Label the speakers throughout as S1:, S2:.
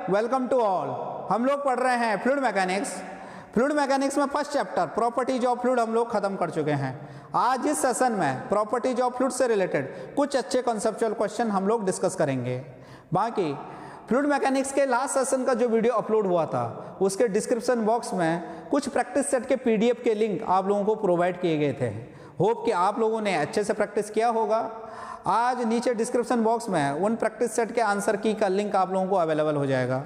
S1: Welcome to all. हम लोग पढ़ रहे हैं फ्लूइड मैकेनिक्स। फ्लूइड मैकेनिक्स में first chapter properties of fluid हम लोग खत्म कर चुके हैं। आज इस सेशन में प्रॉपर्टीज ऑफ फ्लूइड से रिलेटेड कुछ अच्छे कॉन्सेप्चुअल क्वेश्चन हम लोग डिस्कस करेंगे। बाकी फ्लूइड मैकेनिक्स के लास्ट सेशन का जो वीडियो अपलोड हुआ था उसके डिस्क्रिप्शन बॉक्स में कुछ प्रैक्टिस सेट के पीडीएफ के लिंक आप लोगों को प्रोवाइड किए गए थे। होप कि आप लोगों ने अच्छे से प्रैक्टिस किया होगा। आज नीचे डिस्क्रिप्शन बॉक्स में उन प्रैक्टिस सेट के आंसर की का लिंक आप लोगों को अवेलेबल हो जाएगा।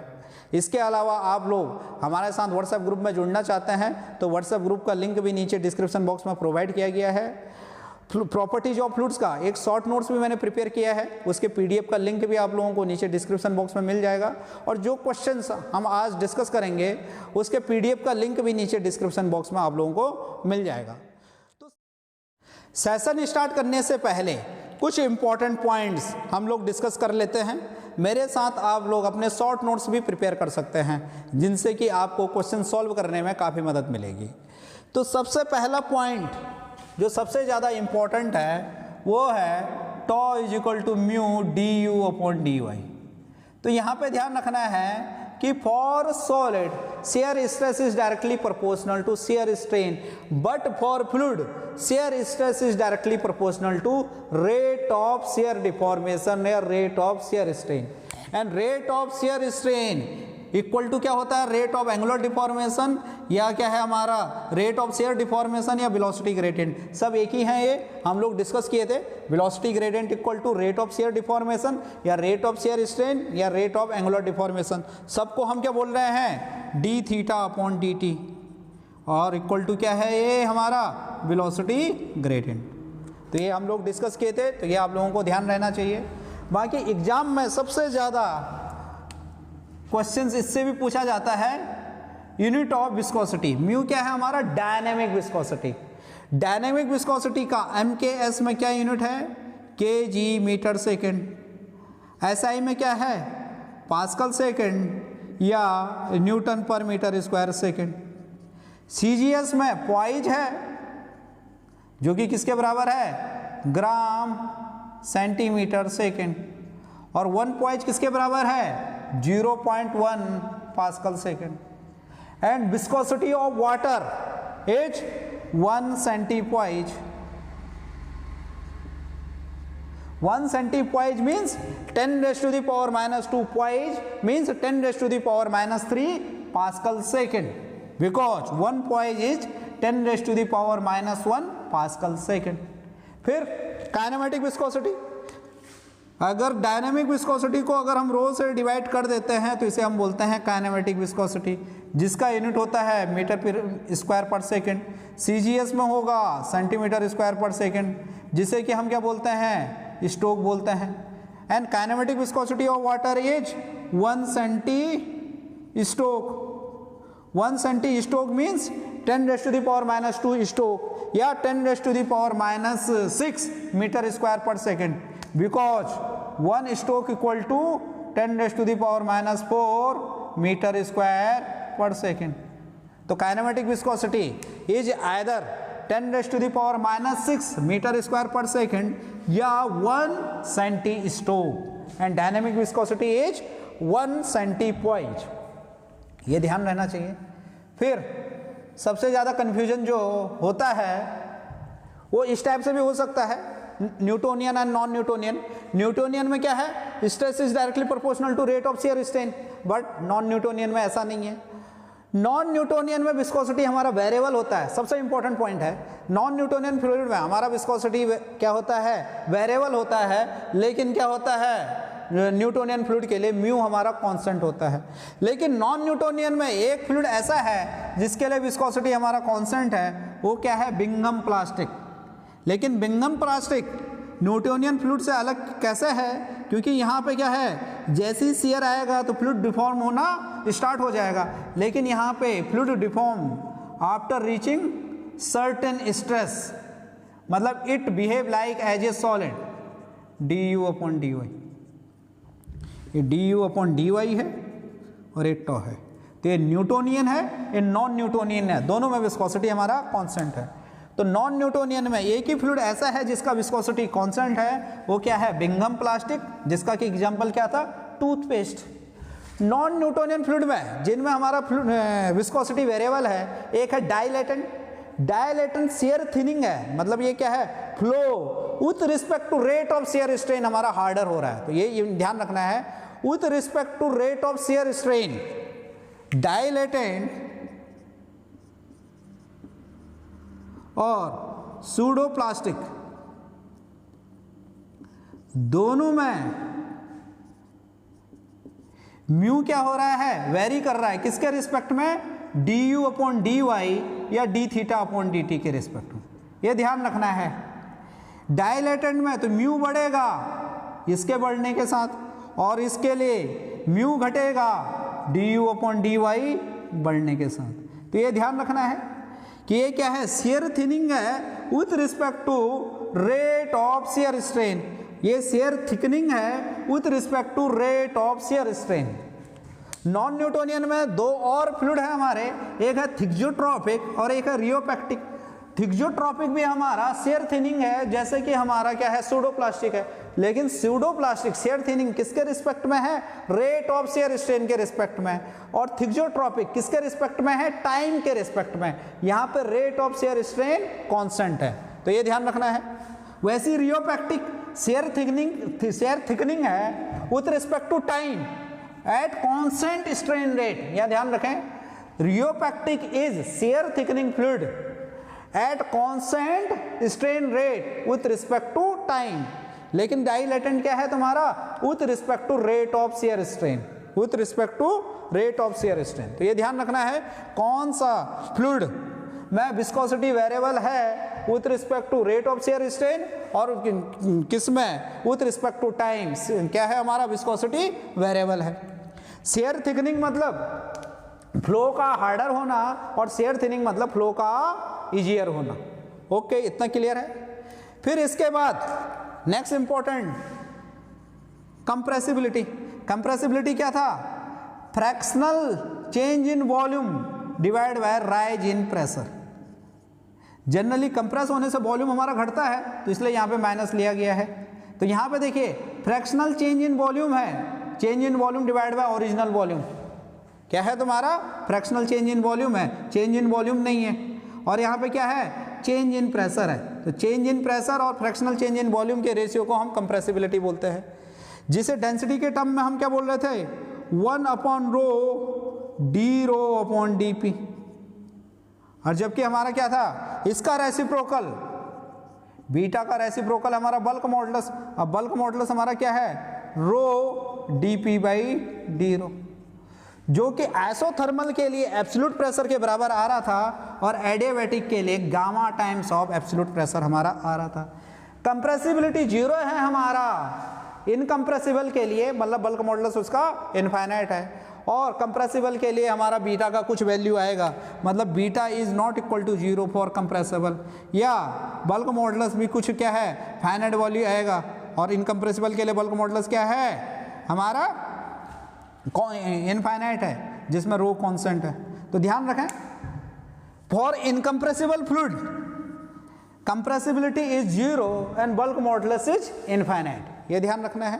S1: इसके अलावा आप लोग हमारे साथ व्हाट्सएप ग्रुप में जुड़ना चाहते हैं तो व्हाट्सएप ग्रुप का लिंक भी नीचे डिस्क्रिप्शन बॉक्स में प्रोवाइड किया गया है। प्रॉपर्टीज ऑफ फ्लूइड्स का एक शॉर्ट नोट्स भी मैंने प्रिपेयर किया है, उसके पीडीएफ का लिंक भी आप लोगों को नीचे डिस्क्रिप्शन बॉक्स में मिल जाएगा। और जो क्वेश्चंस हम आज डिस्कस करेंगे उसके पीडीएफ का लिंक भी नीचे डिस्क्रिप्शन बॉक्स में आप लोगों को मिल जाएगा। तो सेशन स्टार्ट करने से पहले कुछ इंपॉर्टेंट पॉइंट्स हम लोग डिस्कस कर लेते हैं। मेरे साथ आप लोग अपने शॉर्ट नोट्स भी प्रिपेयर कर सकते हैं जिनसे कि आपको क्वेश्चन सॉल्व करने में काफ़ी मदद मिलेगी। तो सबसे पहला पॉइंट जो सबसे ज़्यादा इम्पॉर्टेंट है वो है tau is equal to mu D you upon D y. तो यहाँ पे ध्यान रखना है कि for solid shear stress is directly proportional to shear strain, but for fluid shear stress is directly proportional to rate of shear deformation या rate of shear strain, and rate of shear strain equal to क्या होता है rate of angular deformation या क्या है हमारा rate of shear deformation या velocity gradient, सब एक ही हैं। ये हम लोग डिस्कस किए थे। Velocity gradient equal to rate of shear deformation या रेट ऑफ शेयर स्ट्रेन या रेट ऑफ एंगुलर डिफॉर्मेशन, सबको हम क्या बोल रहे हैं d theta upon d t, और इक्वल टू क्या है ये हमारा वेलोसिटी ग्रेडियंट। तो ये हम लोग डिस्कस किए थे, तो ये आप लोगों को ध्यान रहना चाहिए। बाकी एग्जाम में सबसे ज़्यादा क्वेश्चंस इससे भी पूछा जाता है यूनिट ऑफ विस्कोसिटी। म्यू क्या है हमारा डायनेमिक विस्कोसिटी। डायनेमिक विस्कोसिटी का एमकेएस में क्या यूनिट है केजी मीटर सेकेंड। एसआई में क्या है पास्कल सेकेंड या newton per metre square second. CGS में पॉइज है जो कि किसके बराबर है ग्राम सेंटीमीटर सेकेंड, और वन पॉइज किसके बराबर है 0.1 pascal second. And viscosity of water is 1 centipoise. 1 centipoise means 10⁻⁻² poise means 10⁻⁻³ pascal second, because 1 poise is 10⁻⁻1 pascal second. फिर काइनेमेटिक विस्कोसिटी, अगर डायनामिक विस्कोसिटी को अगर हम रो से डिवाइड कर देते हैं तो इसे हम बोलते हैं काइनेमेटिक विस्कोसिटी, जिसका यूनिट होता है मीटर पर स्क्वायर पर सेकेंड। सीजीएस में होगा सेंटीमीटर स्क्वायर पर सेकेंड, जिसे कि हम क्या बोलते हैं स्टोक बोलते हैं। And kinematic viscosity of water is 1 centistoke. 1 centistoke means 10⁻⁻² stoke या 10⁻⁻6 metre square per second, because 1 stroke equal to 10⁻⁻4 metre square per second. तो kinematic viscosity is either 10⁻⁻6 metre square per second या 1 centistoke, and dynamic viscosity is 1 centipoise. ये ध्यान रहना चाहिए। फिर सबसे ज़्यादा कन्फ्यूजन जो होता है वो इस टाइप से भी हो सकता है Newtonian and non Newtonian. Newtonian में क्या है stress is directly proportional to rate of shear strain, but non Newtonian में ऐसा नहीं है। नॉन न्यूटोनियन में विस्कोसिटी हमारा वेरिएबल होता है। सबसे इंपॉर्टेंट पॉइंट है नॉन न्यूटोनियन फ्लूइड में हमारा विस्कोसिटी क्या होता है वेरिएबल होता है, लेकिन क्या होता है न्यूटोनियन फ्लूइड के लिए म्यू हमारा कांस्टेंट होता है। लेकिन नॉन न्यूटोनियन में एक फ्लूइड ऐसा है जिसके लिए विस्कोसिटी हमारा कांस्टेंट है, वो क्या है बिंगम प्लास्टिक। लेकिन बिंगम प्लास्टिक न्यूटोनियन फ्लूइड से अलग कैसे है, क्योंकि यहाँ पे क्या है जैसे ही शियर आएगा तो फ्लूइड डिफॉर्म होना स्टार्ट हो जाएगा, लेकिन यहाँ पे fluid deform after reaching certain stress, मतलब it behave like as a solid D you upon D Y. ये D you upon D Y है और ये टॉ है। तो ये न्यूटोनियन है, ये नॉन न्यूटोनियन है, दोनों में विस्कोसिटी हमारा कांस्टेंट है। तो नॉन न्यूटोनियन में एक ही फ्लूइड ऐसा है जिसका विस्कोसिटी कांस्टेंट है, वो क्या है बिंगम प्लास्टिक, जिसका कि एग्जांपल क्या था टूथपेस्ट। नॉन न्यूटोनियन फ्लूइड में जिनमें हमारा विस्कोसिटी वेरिएबल है, एक है डाइलेटेंट। डाइलेटेंट शेयर थिनिंग है, मतलब ये क्या है, flow with respect to rate of shear strain हमारा हार्डर हो रहा है। तो ये ध्यान रखना है, with respect to rate of shear strain dilatant और सूडोप्लास्टिक दोनों में म्यू क्या हो रहा है, वेरी कर रहा है, किसके रिस्पेक्ट में, du अपॉन dy या d थीटा अपॉन dt के रिस्पेक्ट में। ये ध्यान रखना है। डाइलेटेंट में तो म्यू बढ़ेगा इसके बढ़ने के साथ, और इसके लिए म्यू घटेगा du अपॉन dy बढ़ने के साथ। तो ये ध्यान रखना है कि ये क्या है, शेयर थिनिंग है with respect to rate of shear strain. ये शेयर थिकनिंग है with respect to rate of shear strain. Non Newtonian में दो और फ्लूइड है हमारे, एक है थिक्जोट्रॉपिक और एक है रियोपेक्टिक। थिक्जोट्रॉपिक भी हमारा शेयर थिनिंग है, जैसे कि हमारा क्या है, सूडोप्लास्टिक है। लेकिन सूडोप्लास्टिक शेयर थिनिंग किसके रिस्पेक्ट में है, रेट ऑफ शेयर स्ट्रेन के रिस्पेक्ट में, और थिक्जोट्रॉपिक किसके रिस्पेक्ट में है, टाइम के रिस्पेक्ट में। यहाँ पे rate of shear strain constant है, तो ये ध्यान रखना है। वैसी रियोपेक्टिक शेयर थिकनिंग है with respect to time at constant strain rate. यह ध्यान रखें, rheopectic is shear thickening fluid at constant strain rate with respect to time. लेकिन डाइलेटेंट क्या है तुम्हारा, with respect to rate of shear strain, with respect to rate of shear strain. तो ये ध्यान रखना है, कौन सा फ्लूइड में विस्कोसिटी वेरिएबल है with respect to rate of shear strain, और किस में विथ रिस्पेक्ट टू टाइम क्या है हमारा, विस्कोसिटी वेरिएबल है। शेयर थिकनिंग मतलब फ्लो का हार्डर होना, और शेयर थिनिंग मतलब फ्लो का इजियर होना। ओके, इतना क्लियर है। फिर इसके बाद नेक्स्ट इंपॉर्टेंट, कंप्रेसिबिलिटी। कंप्रेसिबिलिटी क्या था, fractional change in volume divide by rise in pressure. Generally compress होने से वॉल्यूम हमारा घटता है, तो इसलिए यहाँ पे माइनस लिया गया है। तो यहाँ पे देखिए फ्रैक्शनल चेंज इन वॉल्यूम है, change in volume divide by original volume. क्या है तुम्हारा, फ्रैक्शनल चेंज इन वॉल्यूम है, चेंज इन वॉल्यूम नहीं है। और यहाँ पे क्या है, चेंज इन प्रेशर है। तो चेंज इन प्रेशर और फ्रैक्शनल चेंज इन वॉल्यूम के रेशियो को हम कंप्रेसिबिलिटी बोलते हैं, जिसे डेंसिटी के टर्म में हम क्या बोल रहे थे, 1 upon rho D rho upon D P. और जबकि हमारा क्या था, इसका रेसिप्रोकल, बीटा का रेसिप्रोकल हमारा बल्क मॉडुलस। अब बल्क मॉडुलस हमारा क्या है, rho D P by D रो, जो कि आइसोथर्मल के लिए एब्सोल्यूट प्रेशर के बराबर आ रहा था, और एडियाबैटिक के लिए gamma times of absolute pressure हमारा आ रहा था। कंप्रेसिबिलिटी 0 है हमारा इनकम्प्रेसिबल के लिए, मतलब बल्क मॉडुलस उसका इनफाइनाइट है, और कंप्रेसिबल के लिए हमारा बीटा का कुछ वैल्यू आएगा, मतलब beta is not equal to 0 for compressible, या बल्क मॉडुलस भी कुछ क्या है, फाइनाइट वैल्यू आएगा। और इनकम्प्रेसिबल के लिए बल्क मॉडुलस क्या है हमारा, इनफाइनाइट है, जिसमें रो कांस्टेंट है। तो ध्यान रखें, for incompressible fluid compressibility is 0 and bulk modulus is infinite. ये ध्यान रखना है।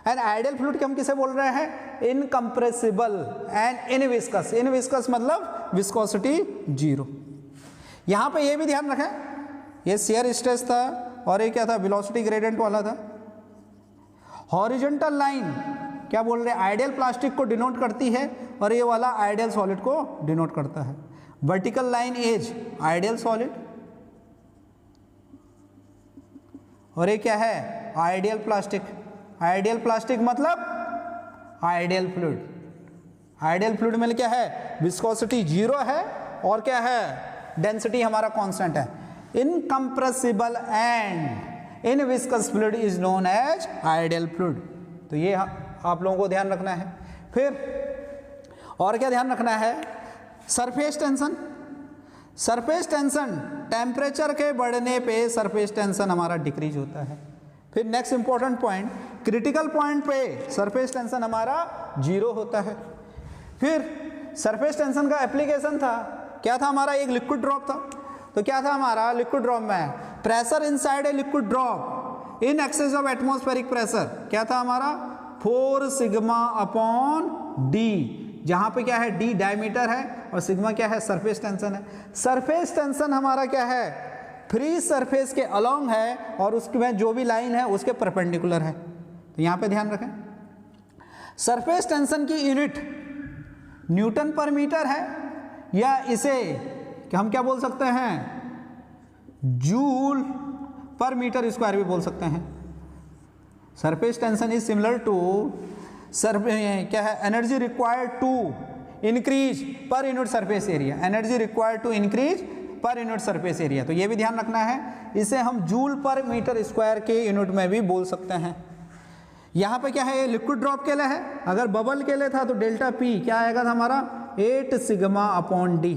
S1: एंड आइडियल फ्लूइड के हम किसे बोल रहे हैं, इनकम्प्रेसिबल एंड इनविस्कस। इनविस्कस मतलब विस्कोसिटी 0। यहां पे ये भी ध्यान रखें, ये शेयर स्ट्रेस था और ये क्या था, वेलोसिटी ग्रेडियंट वाला था। हॉरिजॉन्टल लाइन क्या बोल रहे हैं, आइडियल प्लास्टिक को डिनोट करती है, और ये वाला आइडियल सॉलिड को डिनोट करता है। Vertical line is ideal solid, और ये क्या है, आइडियल प्लास्टिक। आइडियल प्लास्टिक मतलब आइडियल फ्लूइड। आइडियल फ्लूइड में क्या है, विस्कोसिटी 0 है, और क्या है, डेंसिटी हमारा कांस्टेंट है। Incompressible and inviscid fluid is known as ideal fluid. तो ये आप लोगों को ध्यान रखना है। फिर और क्या ध्यान रखना है, surface tension. Surface tension, temperature के बढ़ने पे सरफेस टेंशन हमारा डिक्रीज होता है। फिर next important point, critical point पे सरफेस टेंशन हमारा 0 होता है। फिर सरफेस टेंशन का एप्लीकेशन था, क्या था हमारा, एक लिक्विड ड्रॉप था। तो क्या था हमारा लिक्विड ड्रॉप में, pressure inside a liquid drop in excess of atmospheric pressure क्या था हमारा, 4 सिग्मा अपॉन डी, जहाँ पे क्या है डी डायमीटर है और सिग्मा क्या है सरफेस टेंशन है। सरफेस टेंशन हमारा क्या है फ्री सरफेस के अलोंग है और उसमें जो भी लाइन है उसके परपेंडिकुलर है। तो यहाँ पे ध्यान रखें सरफेस टेंशन की यूनिट न्यूटन पर मीटर है या इसे हम क्या बोल सकते हैं जूल पर मीटर स्क्वायर भी बोल सकते हैं। Surface tension is similar to क्या है energy required to increase per unit surface area, energy required to increase per unit surface area. तो ये भी ध्यान रखना है, इसे हम जूल पर मीटर स्क्वायर के यूनिट में भी बोल सकते हैं। यहाँ पे क्या है ये लिक्विड ड्रॉप के लिए है, अगर बबल के लिए था तो डेल्टा पी क्या आएगा था हमारा 8 सिग्मा अपॉन डी।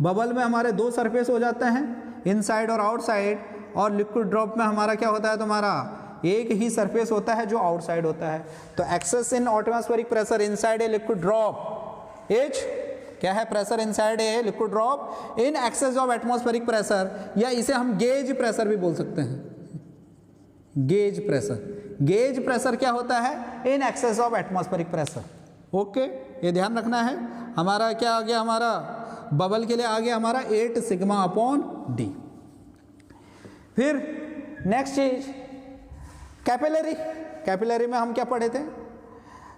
S1: बबल में हमारे दो सरफेस हो जाते हैं इनसाइड और आउटसाइड, और लिक्विड ड्रॉप में हमारा क्या होता है तुम्हारा एक ही सरफेस होता है जो आउटसाइड होता है। तो excess in atmospheric pressure inside a liquid drop h क्या है pressure inside a liquid drop in excess of atmospheric pressure, या इसे हम गेज प्रेशर भी बोल सकते हैं। गेज प्रेशर, गेज प्रेशर क्या होता है इन excess of atmospheric pressure. Okay ये ध्यान रखना है। हमारा क्या आ गया हमारा बबल के लिए आ गया हमारा 8 सिग्मा अपॉन डी। फिर नेक्स्ट चीज कैपिलरी। कैपिलरी में हम क्या पढ़े थे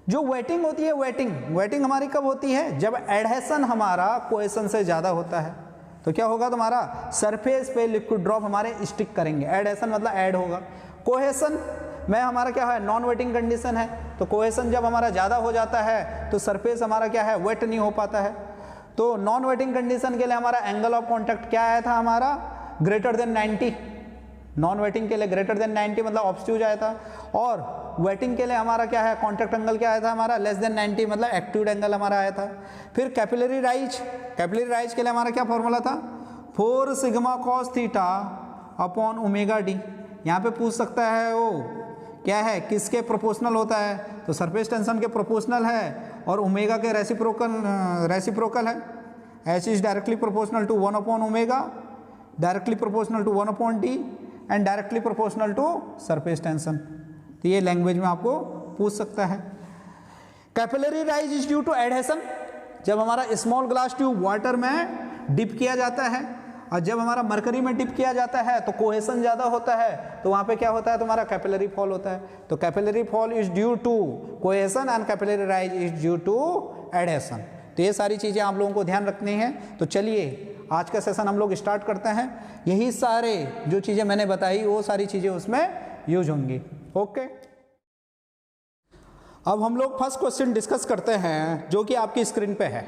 S1: जो वेटिंग होती है, वेटिंग हमारी कब होती है जब एडहेशन हमारा कोहेशन से ज़्यादा होता है। तो क्या होगा तुम्हारा सरफेस पे लिक्विड ड्रॉप हमारे स्टिक करेंगे, एडहेशन मतलब ऐड होगा। कोहेशन में हमारा क्या है नॉन वेटिंग कंडीशन है, तो कोहेशन जब हमारा ज़्यादा हो जाता है तो सरफेस हमारा क्या है वेट नहीं हो पाता है। तो नॉन वेटिंग कंडीशन के लिए हमारा एंगल ऑफ कॉन्टैक्ट क्या आया था हमारा ग्रेटर देन 90, नॉन वेटिंग के लिए ग्रेटर देन 90 मतलब ऑब्स्ट्यूज आया था, और वेटिंग के लिए हमारा क्या है कॉन्टैक्ट एंगल क्या आया था हमारा लेस देन 90 मतलब एक्टिव एंगल हमारा आया था। फिर कैपिलरी राइज, कैपिलरी राइज के लिए हमारा क्या फॉर्मूला था 4 sigma cos theta upon omega D. यहाँ पे पूछ सकता है वो क्या है किसके प्रोपोर्शनल होता है, तो सरफेस टेंशन के प्रोपोर्शनल है और ओमेगा के रेसिप्रोकल है। H is directly proportional to 1 upon omega, directly proportional to 1 upon d and directly proportional to surface tension. तो ये लैंग्वेज में आपको पूछ सकता है। Capillary rise is due to adhesion, जब हमारा स्मॉल ग्लास ट्यूब वाटर में डिप किया जाता है और जब हमारा मरकरी में डिप किया जाता है तो कोहेशन ज़्यादा होता है, तो वहाँ पे क्या होता है तुम्हारा कैपिलरी फॉल होता है। तो capillary fall is due to cohesion and capillary rise is due to adhesion. तो ये सारी चीज़ें आप लोगों को ध्यान रखनी है। तो चलिए आज का सेशन हम लोग स्टार्ट करते हैं। यही सारे जो चीज़ें मैंने बताई वो सारी चीज़ें उसमें यूज होंगी। ओके अब हम लोग फर्स्ट क्वेश्चन डिस्कस करते हैं जो कि आपकी स्क्रीन पे है।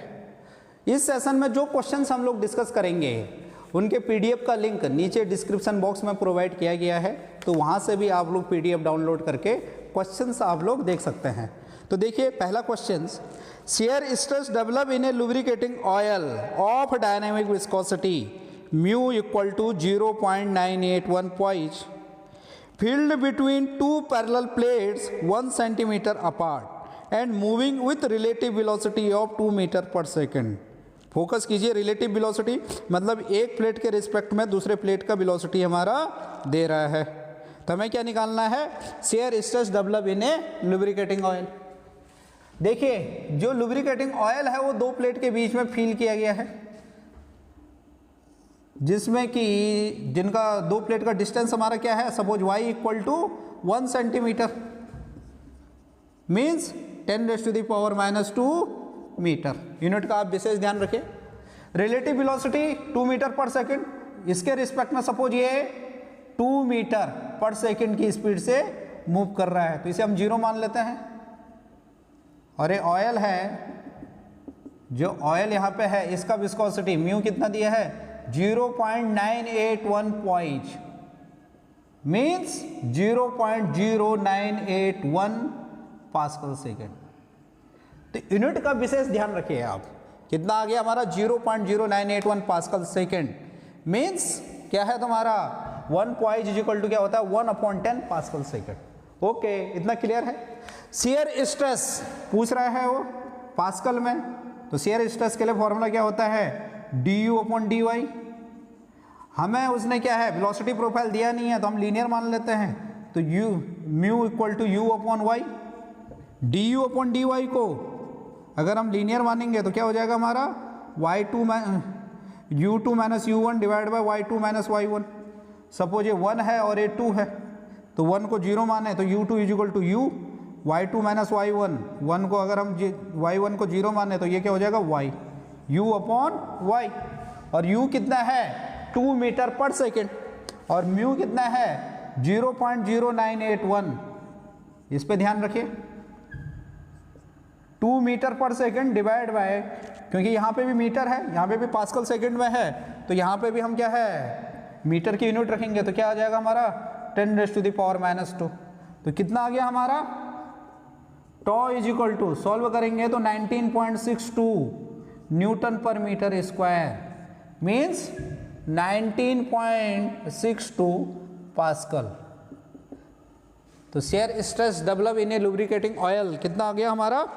S1: इस सेशन में जो क्वेश्चंस हम लोग डिस्कस करेंगे उनके पीडीएफ का लिंक नीचे डिस्क्रिप्शन बॉक्स में प्रोवाइड किया गया है, तो वहाँ से भी आप लोग पीडीएफ डाउनलोड करके क्वेश्चंस आप लोग देख सकते हैं। तो देखिए पहला question, shear stress develop in a lubricating oil of dynamic viscosity mu equal to 0.981 point filled between two parallel plates 1 centimeter apart and moving with relative velocity of 2 meter per second। Focus कीजिए, relative velocity मतलब एक plate के respect में दूसरे plate का velocity हमारा दे रहा है। तो हमें क्या निकालना है shear stress develop in a lubricating oil. देखिए जो लुब्रिकेटिंग ऑयल है वो दो प्लेट के बीच में फील किया गया है, जिसमें कि जिनका दो प्लेट का डिस्टेंस हमारा क्या है suppose y equal to 1 centimetre means 10⁻⁻² metre. Unit का आप विशेष ध्यान रखिए। Relative velocity 2 metre per second, इसके रिस्पेक्ट में सपोज ये 2 मीटर पर सेकंड की स्पीड से मूव कर रहा है, तो इसे हम 0 मान लेते हैं। और ये ऑयल है, जो ऑयल यहाँ पे है इसका विस्कोसिटी म्यू कितना दिया है 0.981 पॉइंट मीन्स 0.0981 पास्कल सेकेंड। तो यूनिट का विशेष ध्यान रखिए आप, कितना आ गया हमारा 0.0981 पास्कल सेकेंड मीन्स क्या है तुम्हारा 1 पॉइंट इक्वल टू क्या होता है 1/10 पास्कल सेकेंड। ओके इतना क्लियर है। शेयर स्ट्रेस पूछ रहा है वो पास्कल में, तो शेयर स्ट्रेस के लिए फॉर्मूला क्या होता है du/dy। हमें उसने क्या है वेलोसिटी प्रोफाइल दिया नहीं है तो हम लीनियर मान लेते हैं, तो mu equal to u/y। du/dy को अगर हम लीनियर मानेंगे तो क्या हो जाएगा हमारा u2 minus u1 divide by y2 minus y1। Suppose ये 1 है और ये 2 है, तो 1 को 0 माने तो u2 is equal to u, y2 minus y1, 1 को अगर हम y1 को 0 माने तो ये क्या हो जाएगा y, u अपॉन y। और u कितना है 2 मीटर पर सेकेंड और म्यू कितना है 0.0981। इस पे ध्यान रखिए, 2 मीटर पर सेकेंड डिवाइड बाय, क्योंकि यहाँ पे भी मीटर है, यहाँ पे भी पास्कल सेकेंड में है, तो यहाँ पे भी हम क्या है मीटर की यूनिट रखेंगे, तो क्या आ जाएगा हमारा 10⁻⁻²। तो कितना आ गया हमारा tau is equal to, solve करेंगे तो 19.62 newton per metre square, means 19.62 pascal. तो shear stress develop in a lubricating oil कितना आ गया हमारा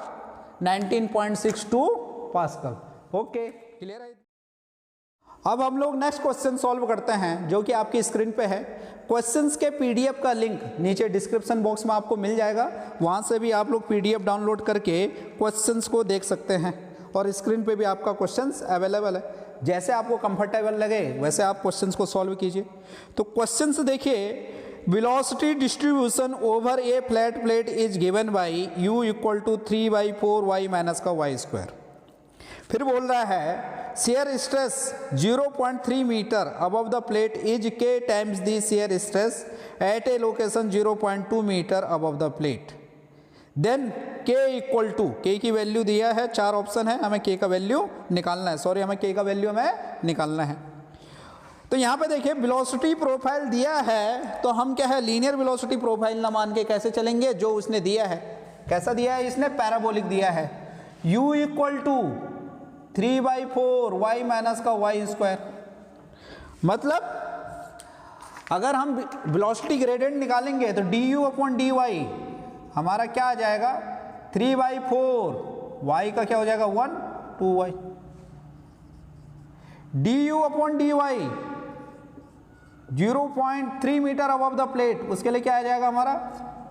S1: 19.62 पास्कल। ओके, क्लियर है। अब हम लोग नेक्स्ट क्वेश्चन सॉल्व करते हैं जो कि आपकी स्क्रीन पे है। क्वेश्चंस के पीडीएफ का लिंक नीचे डिस्क्रिप्शन बॉक्स में आपको मिल जाएगा, वहां से भी आप लोग पीडीएफ डाउनलोड करके क्वेश्चंस को देख सकते हैं और स्क्रीन पे भी आपका क्वेश्चंस अवेलेबल है। जैसे आपको कंफर्टेबल लगे वैसे आप क्वेश्चंस को सॉल्व कीजिए। तो क्वेश्चंस देखिए, velocity distribution over a flat plate is given by u equal to 3/4 y minus का y स्क्वायर। फिर बोल रहा है shear stress 0.3 metre above the plate is k times the shear stress at a location 0.2 metre above the plate. Then k equal to, k की value दिया है, 4 option है, हमें k का वैल्यू निकालना है, सॉरी हमें k का वैल्यू हमें निकालना है। तो यहाँ पे देखिए वेलोसिटी प्रोफाइल दिया है, तो हम क्या है लीनियर वेलोसिटी प्रोफाइल ना मान के कैसे चलेंगे, जो उसने दिया है। कैसा दिया है इसने, पैराबोलिक दिया है। u equal to 3/4 y minus का y स्क्वायर। मतलब अगर हम वेलोसिटी ग्रेडियंट निकालेंगे तो du अपॉन dy हमारा क्या आ जाएगा 3/4, y का क्या हो जाएगा 1, 2y। du upon dy 0.3 metre above the plate, उसके लिए क्या आ जाएगा हमारा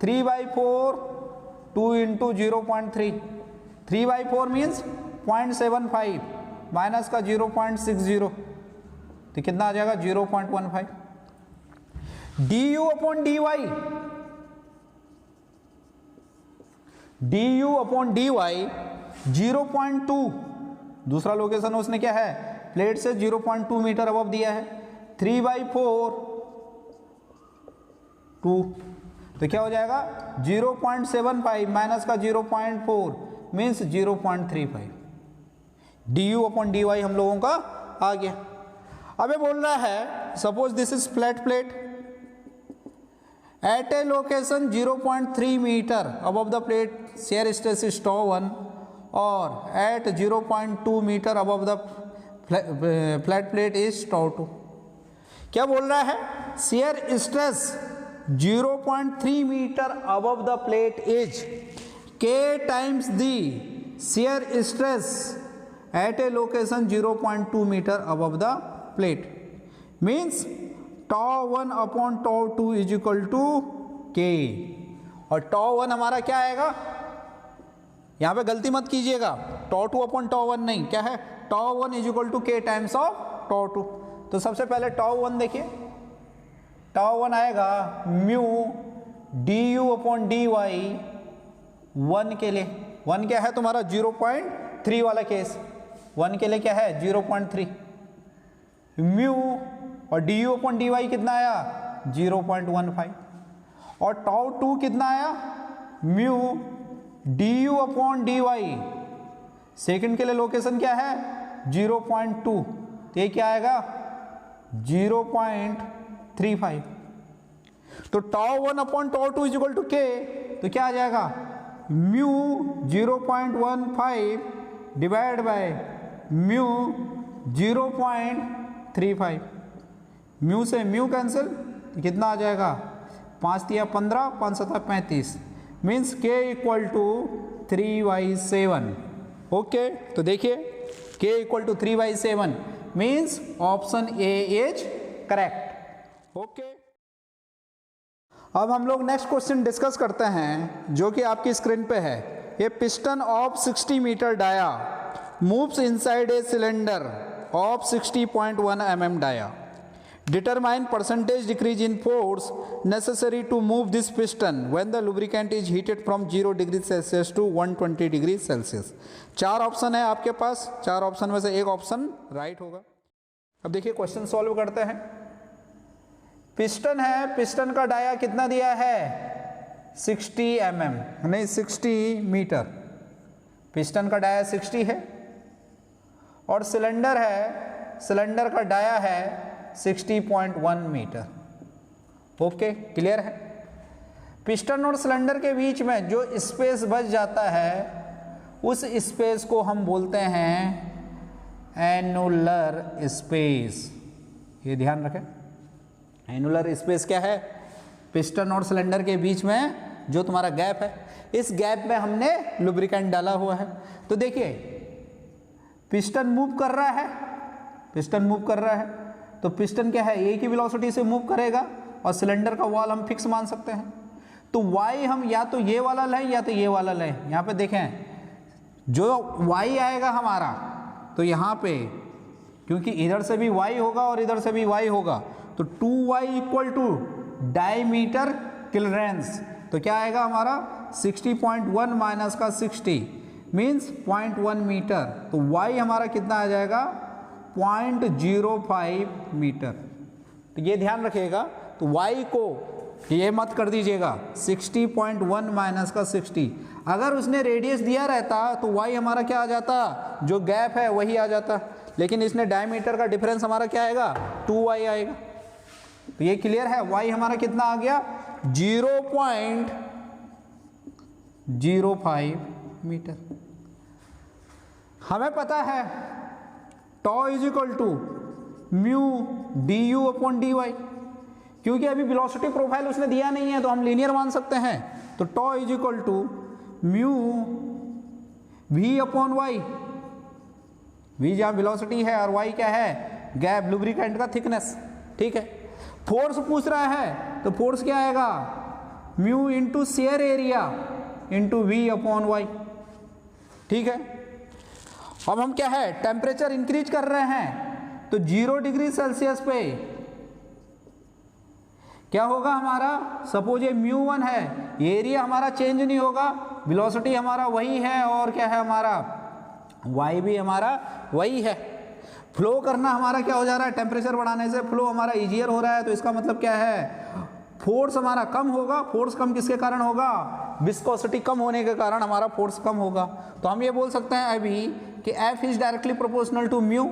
S1: 3/4, 2 इंटू 0.3, 3/4 मीन्स 0.75 माइनस का 0.60, तो कितना आ जाएगा 0.15। du upon dy, du upon dy 0.2, दूसरा लोकेशन उसने क्या है प्लेट से 0.2 मीटर अबव दिया है, 3/4 2, तो क्या हो जाएगा 0.75 माइनस का 0.4 मीन्स 0.35। du अपॉन dy हम लोगों का आ गया। अब ये बोल रहा है suppose this is flat plate at a location 0.3 metre above the plate shear stress is τ1 और at 0.2 metre above the flat plate is τ2। क्या बोल रहा है shear stress 0.3 metre above the plate is k times the shear stress at a location 0.2 metre above the plate, means τ1 upon τ2 is equal to k। और τ1 हमारा क्या आएगा, यहाँ पे गलती मत कीजिएगा, τ2 अपॉन τ1 नहीं, क्या है τ1 is equal to k times of τ2। तो सबसे पहले τ1 देखिए, τ1 आएगा म्यू du अपॉन dy 1 के लिए, 1 क्या है तुम्हारा 0.3 वाला केस, 1 के लिए क्या है 0.3 म्यू, और du अपॉन dy कितना आया 0.15, और τ2 कितना आया mu du upon dy, second के लिए लोकेशन क्या है 0.2, तो ये क्या आएगा 0.35। तो τ1 upon τ2 is equal to k, तो क्या आ जाएगा mu 0.15 divide by mu 0.35, mu से म्यू कैंसिल, तो कितना आ जाएगा 5 × 15, 5 × 7 35, means k equal to 3/7। Okay, तो देखिए k equal to 3/7 means option A is correct. Okay, अब हम लोग नेक्स्ट क्वेश्चन डिस्कस करते हैं जो कि आपकी स्क्रीन पे है। A piston of 60 metre dia moves inside a cylinder of 60.1 mm dia. Determine percentage decrease in force necessary to move this piston when the lubricant is heated from 0 degree Celsius to 120 degree Celsius. 4 option है आपके पास, 4 option में से एक option right होगा. अब देखिए question solve करते हैं. पिस्टन है, पिस्टन का डाया कितना दिया है 60 mm, नहीं 60 मीटर. पिस्टन का डाया 60 है और सिलेंडर है, सिलेंडर का डाया है 60.1 मीटर. ओके, क्लियर है. पिस्टन और सिलेंडर के बीच में जो स्पेस बच जाता है उस स्पेस को हम बोलते हैं एनुलर स्पेस. ये ध्यान रखें, एनुलर स्पेस क्या है, पिस्टन और सिलेंडर के बीच में जो तुम्हारा गैप है, इस गैप में हमने लुब्रिकेंट डाला हुआ है. तो देखिए पिस्टन मूव कर रहा है, पिस्टन मूव कर रहा है, तो पिस्टन क्या है एक ही वेलोसिटी से मूव करेगा और सिलेंडर का वॉल हम फिक्स मान सकते हैं. तो y हम या तो ये वाला लें या तो ये वाला लें. यहाँ पे देखें जो y आएगा हमारा, तो यहाँ पे क्योंकि इधर से भी y होगा और इधर से भी y होगा, तो 2y equal to diameter clearance. तो क्या आएगा हमारा 60.1 माइनस का 60 मीन्स 0.1 मीटर. तो y हमारा कितना आ जाएगा 0.05 मीटर. तो ये ध्यान रखिएगा. तो y को ये मत कर दीजिएगा 60.1 माइनस का 60. अगर उसने रेडियस दिया रहता तो y हमारा क्या आ जाता, जो गैप है वही आ जाता, लेकिन इसने डायमीटर का डिफरेंस हमारा क्या आएगा 2y आएगा. तो ये क्लियर है. y हमारा कितना आ गया 0.05 मीटर. हमें पता है tau is equal to mu D you upon D y. क्योंकि अभी वेलोसिटी प्रोफाइल उसने दिया नहीं है तो हम लीनियर मान सकते हैं. तो tau is equal to mu we upon y. V जहाँ वेलोसिटी है और वाई क्या है गैप, लुब्रिकेंट का थिकनेस. ठीक है. फोर्स पूछ रहा है तो फोर्स क्या आएगा mu into shear area into v upon y. ठीक है. अब हम क्या है टेम्परेचर इंक्रीज कर रहे हैं, तो 0 डिग्री सेल्सियस पे क्या होगा हमारा, सपोज ये μ1 है, एरिया हमारा चेंज नहीं होगा, वेलोसिटी हमारा वही है और क्या है हमारा y भी हमारा वही है. फ्लो करना हमारा क्या हो जा रहा है, टेम्परेचर बढ़ाने से फ्लो हमारा ईजियर हो रहा है. तो इसका मतलब क्या है फोर्स हमारा कम होगा. फोर्स कम किसके कारण होगा, विस्कोसिटी कम होने के कारण हमारा फोर्स कम होगा. तो हम ये बोल सकते हैं अभी कि F is directly proportional to mu.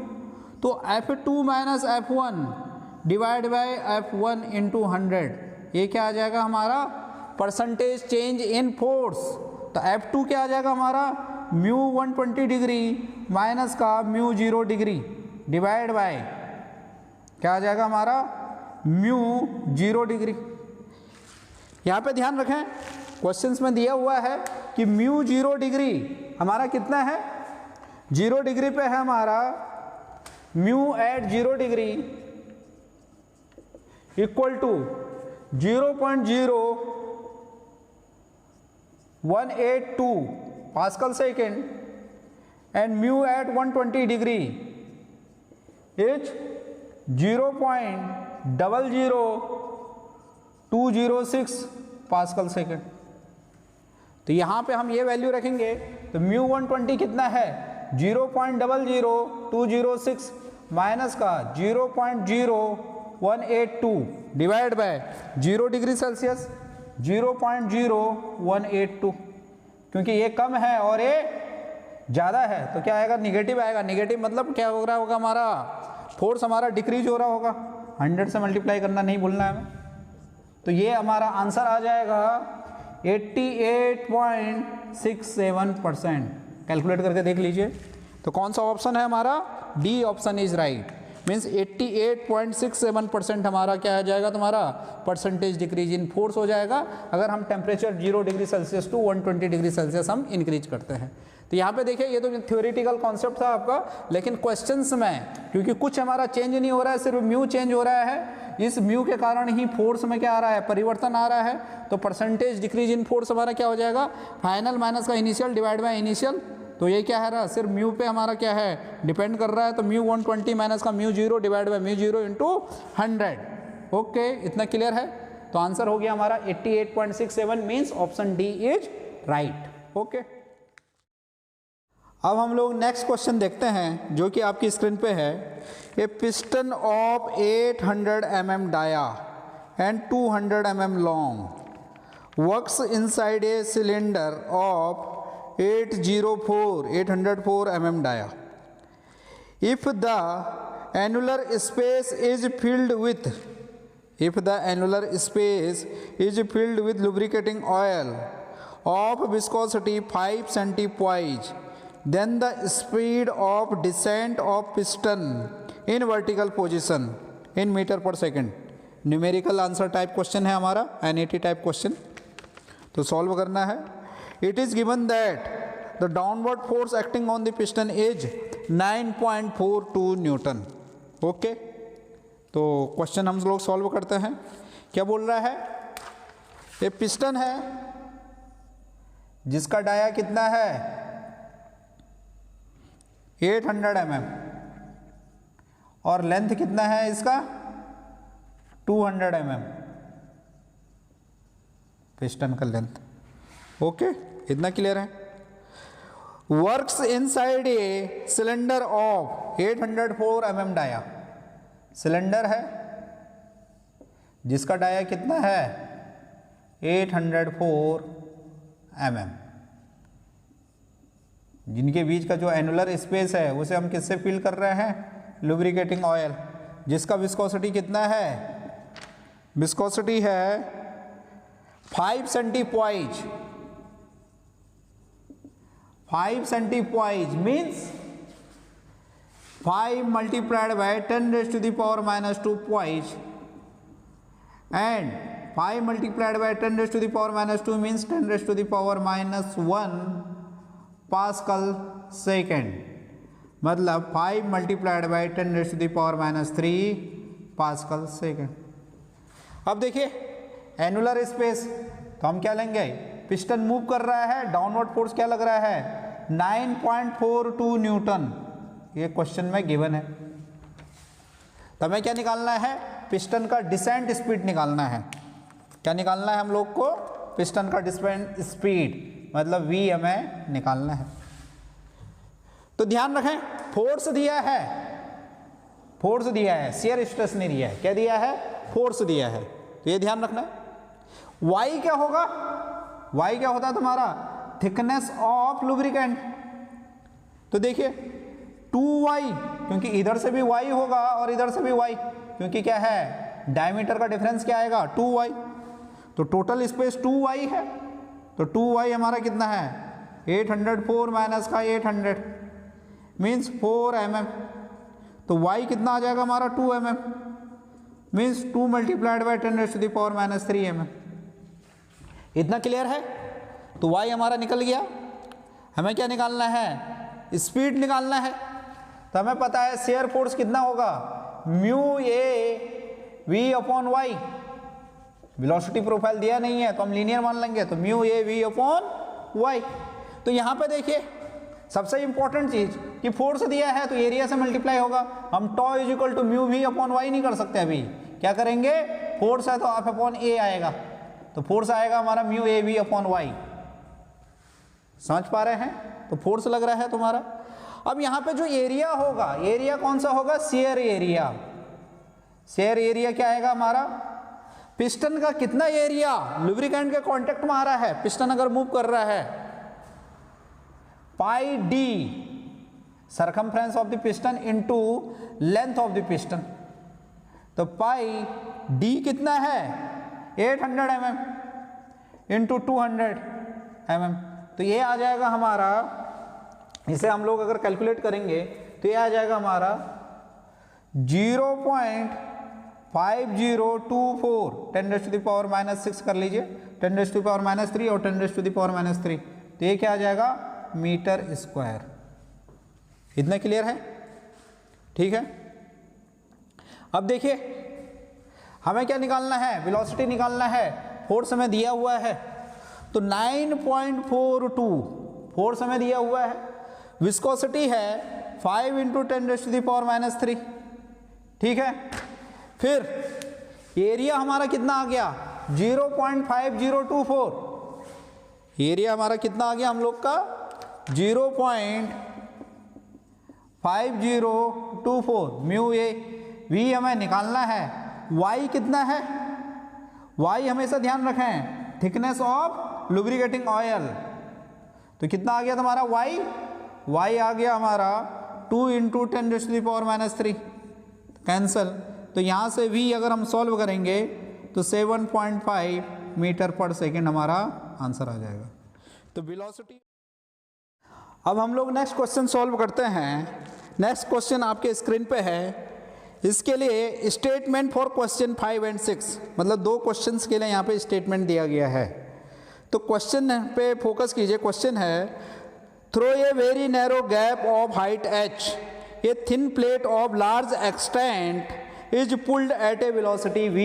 S1: तो F2 minus F1 divide by F1 into 100, ये क्या आ जाएगा हमारा परसेंटेज चेंज इन फोर्स. तो F2 क्या आ जाएगा हमारा म्यू 120 डिग्री माइनस का म्यू 0 डिग्री डिवाइड बाय क्या आ जाएगा हमारा म्यू 0 डिग्री. यहाँ पे ध्यान रखें क्वेश्चंस में दिया हुआ है कि म्यू 0 डिग्री हमारा कितना है, 0 डिग्री पे है हमारा mu at 0 degree equal to 0.0182 pascal second and mu at 120 degree is 0.00206 pascal second. तो यहाँ पे हम ये वैल्यू रखेंगे तो म्यू 120 कितना है 0.00206 माइनस का 0.0182 डिवाइड बाय 0 डिग्री सेल्सियस 0.0182. क्योंकि ये कम है और ये ज़्यादा है तो क्या आएगा निगेटिव आएगा. निगेटिव मतलब क्या हो रहा होगा हमारा फोर्स हमारा डिक्रीज हो रहा होगा. 100 से मल्टीप्लाई करना नहीं भूलना है हमें. तो ये हमारा आंसर आ जाएगा 88.67%. कैलकुलेट करके देख लीजिए. तो कौन सा ऑप्शन है हमारा, D option is right. Means 88.67% हमारा क्या आ जाएगा तुम्हारा परसेंटेज डिक्रीज इन फोर्स हो जाएगा अगर हम temperature 0 degree Celsius to 120 degree Celsius हम इंक्रीज करते हैं. तो यहाँ पे देखिए ये तो थ्योरेटिकल कॉन्सेप्ट था आपका, लेकिन क्वेश्चंस में क्योंकि कुछ हमारा चेंज नहीं हो रहा है, सिर्फ म्यू चेंज हो रहा है, इस म्यू के कारण ही फोर्स में क्या आ रहा है, परिवर्तन आ रहा है। तो परसेंटेज डिक्रीज इन फोर्स हमारा क्या हो जाएगा, फाइनल माइनस का इनिशियल डिवाइड बाय इनिशियल। तो ये क्या है रहा, सिर्फ म्यू पे हमारा क्या है, डिपेंड कर रहा है। तो म्यू 120 माइनस का mu 0 divide by mu 0 into 100। Okay, इतना क्लियर है। तो आंसर हो गया हमारा 88.67, means option D is right. Okay, अब हम लोग नेक्स्ट क्वेश्चन देखते हैं जो कि आपकी स्क्रीन पे है। A piston of 800 mm dia and 200 mm long works inside a cylinder of 804 mm dia. If the annular space is filled with lubricating oil of viscosity 5 centipoise, then the speed of descent of piston in vertical position in meter per second। Numerical answer type question है हमारा, NAT type question. तो solve करना है। It is given that the downward force acting on the piston is 9.42 Newton. Okay, तो question हम लोग solve करते हैं। क्या बोल रहा है, ये पिस्टन है जिसका डाया कितना है 800 mm और लेंथ कितना है इसका 200 mm, पिस्टन का लेंथ। ओके, इतना क्लियर है। Works inside a cylinder of 804 mm dia. Cylinder है जिसका डाया कितना है 804 mm, जिनके बीच का जो एनुलर स्पेस है उसे हम किससे फिल कर रहे हैं, लुब्रिकेटिंग ऑयल, जिसका विस्कोसिटी कितना है, विस्कोसिटी है 5 centipoise। 5 centipoise means 5 multiplied by 10 raised to the power minus 2 poise, and 5 multiplied by 10 raised to the power minus 2 means 10 raised to the power minus 1 Pascal second। मतलब 5 multiplied by 10 raised to the power minus 3 Pascal second। अब देखिए annular space, तो हम क्या लेंगे, piston move कर रहा है, डाउनवर्ड फोर्स क्या लग रहा है 9.42 न्यूटन। ये क्वेश्चन में गिवन है। तो हमें क्या निकालना है, पिस्टन का डिसेंट स्पीड निकालना है। क्या निकालना है हम लोग को, पिस्टन का डिसेंट स्पीड, मतलब v हमें निकालना है। तो ध्यान रखें, फोर्स दिया है, फोर्स दिया है, शियर स्ट्रेस नहीं दिया है। क्या दिया है, फोर्स दिया है। तो ये ध्यान रखना। y क्या होगा, y क्या होता है तुम्हारा, थिकनेस ऑफ लुब्रिकेंट। तो देखिए 2y, क्योंकि इधर से भी y होगा और इधर से भी y, क्योंकि क्या है डायमीटर का डिफरेंस क्या आएगा 2y। तो टोटल स्पेस 2y है। तो 2y हमारा कितना है 804 माइनस का 800 मीन्स 4 mm। तो y कितना आ जाएगा हमारा 2 mm, means 2 multiplied by 10 raise to the power minus 3 mm। इतना क्लियर है। तो y हमारा निकल गया। हमें क्या निकालना है, स्पीड निकालना है। तो हमें पता है शेयर फोर्स कितना होगा, mu A V upon y. Velocity profile दिया नहीं है तो हम लीनियर मान लेंगे, तो mu A V upon Y. तो यहाँ पे देखिए सबसे इंपॉर्टेंट चीज कि फोर्स दिया है तो एरिया से मल्टीप्लाई होगा। हम tau is equal to mu we upon y नहीं कर सकते। अभी क्या करेंगे, फोर्स है तो आप अपॉन ए आएगा, तो फोर्स आएगा हमारा mu A V upon y. समझ पा रहे हैं, तो फोर्स लग रहा है तुम्हारा। अब यहाँ पे जो एरिया होगा, एरिया कौन सा होगा, शेयर एरिया। शेयर एरिया क्या आएगा हमारा, पिस्टन का कितना एरिया लुब्रिकेंट के कांटेक्ट में आ रहा है, पिस्टन अगर मूव कर रहा है, pi D circumference of the piston into length of the piston. तो पाई डी कितना है 800 mm इंटू 200 mm। तो ये आ जाएगा हमारा, इसे हम लोग अगर कैलकुलेट करेंगे तो ये आ जाएगा हमारा 0.5024 10 raise to the power minus 6 कर लीजिए, 10 raise to the power minus 3 और 10 raise to the power minus 3। तो ये क्या आ जाएगा मीटर स्क्वायर। इतना क्लियर है, ठीक है। अब देखिए हमें क्या निकालना है, वेलोसिटी निकालना है। फोर्स हमें दिया हुआ है, तो 9.42 फोर्स हमें दिया हुआ है। विस्कोसिटी है 5 × 10⁻³ ठीक है। फिर एरिया हमारा कितना आ गया 0.5024, एरिया हमारा कितना आ गया हम लोग का 0.5024 म्यू ए। वी हमें निकालना है, वाई कितना है, वाई हमेशा ध्यान रखें थिकनेस ऑफ लुब्रिकेटिंग ऑयल, तो कितना आ गया तुम्हारा वाई, वाई आ गया हमारा 2 × 10⁻³ कैंसल। तो यहाँ से v अगर हम सॉल्व करेंगे तो 7.5 मीटर पर सेकेंड हमारा आंसर आ जाएगा। तो वेलोसिटी। अब हम लोग नेक्स्ट क्वेश्चन सॉल्व करते हैं। नेक्स्ट क्वेश्चन आपके स्क्रीन पे है। इसके लिए स्टेटमेंट फॉर क्वेश्चन 5 और 6, मतलब 2 क्वेश्चंस के लिए यहाँ पे स्टेटमेंट दिया गया है। तो क्वेश्चन पे फोकस कीजिए। क्वेश्चन है through a very narrow gap of height h, a thin plate of large extent is pulled at a velocity v.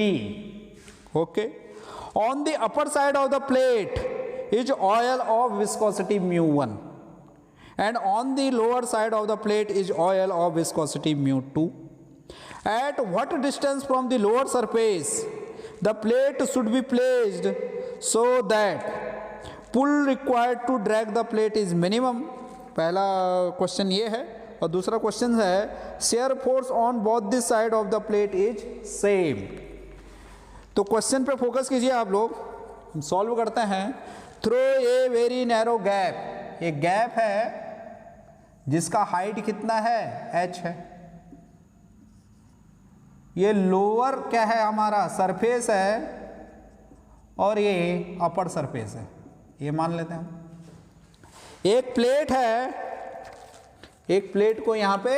S1: Okay. On the upper side of the plate is oil of viscosity mu1, and on the lower side of the plate is oil of viscosity mu2. At what distance from the lower surface the plate should be placed so that pull required to drag the plate is minimum? पहला question ये है। और दूसरा question है shear force on both this side of the plate is same. तो question पे focus कीजिए आप लोग, हम सॉल्व करते हैं। Through a very narrow gap, एक गैप है जिसका हाइट कितना है h है। ये लोअर क्या है हमारा सरफेस है और ये अपर सरफेस है, ये मान लेते हैं हम। एक प्लेट है, एक प्लेट को यहाँ पे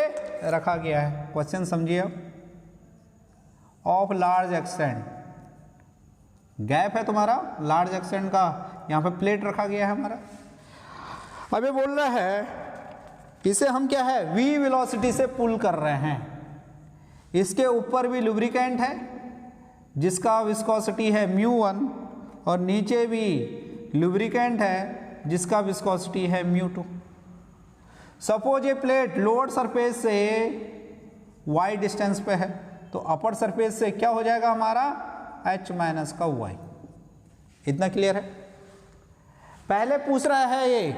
S1: रखा गया है। क्वेश्चन समझिए अब। ऑफ लार्ज एक्सटेंट, गैप है तुम्हारा लार्ज एक्सटेंट का, यहाँ पे प्लेट रखा गया है हमारा। अब ये बोल रहा है इसे हम क्या है v वेलोसिटी से पुल कर रहे हैं। इसके ऊपर भी लुब्रिकेंट है जिसका विस्कोसिटी है μ1 और नीचे भी लुब्रिकेंट है जिसका विस्कोसिटी है μ2। सपोज ये प्लेट लोअर सरफेस से y डिस्टेंस पे है, तो अपर सरफेस से क्या हो जाएगा हमारा h माइनस का y। इतना क्लियर है। पहले पूछ रहा है, ये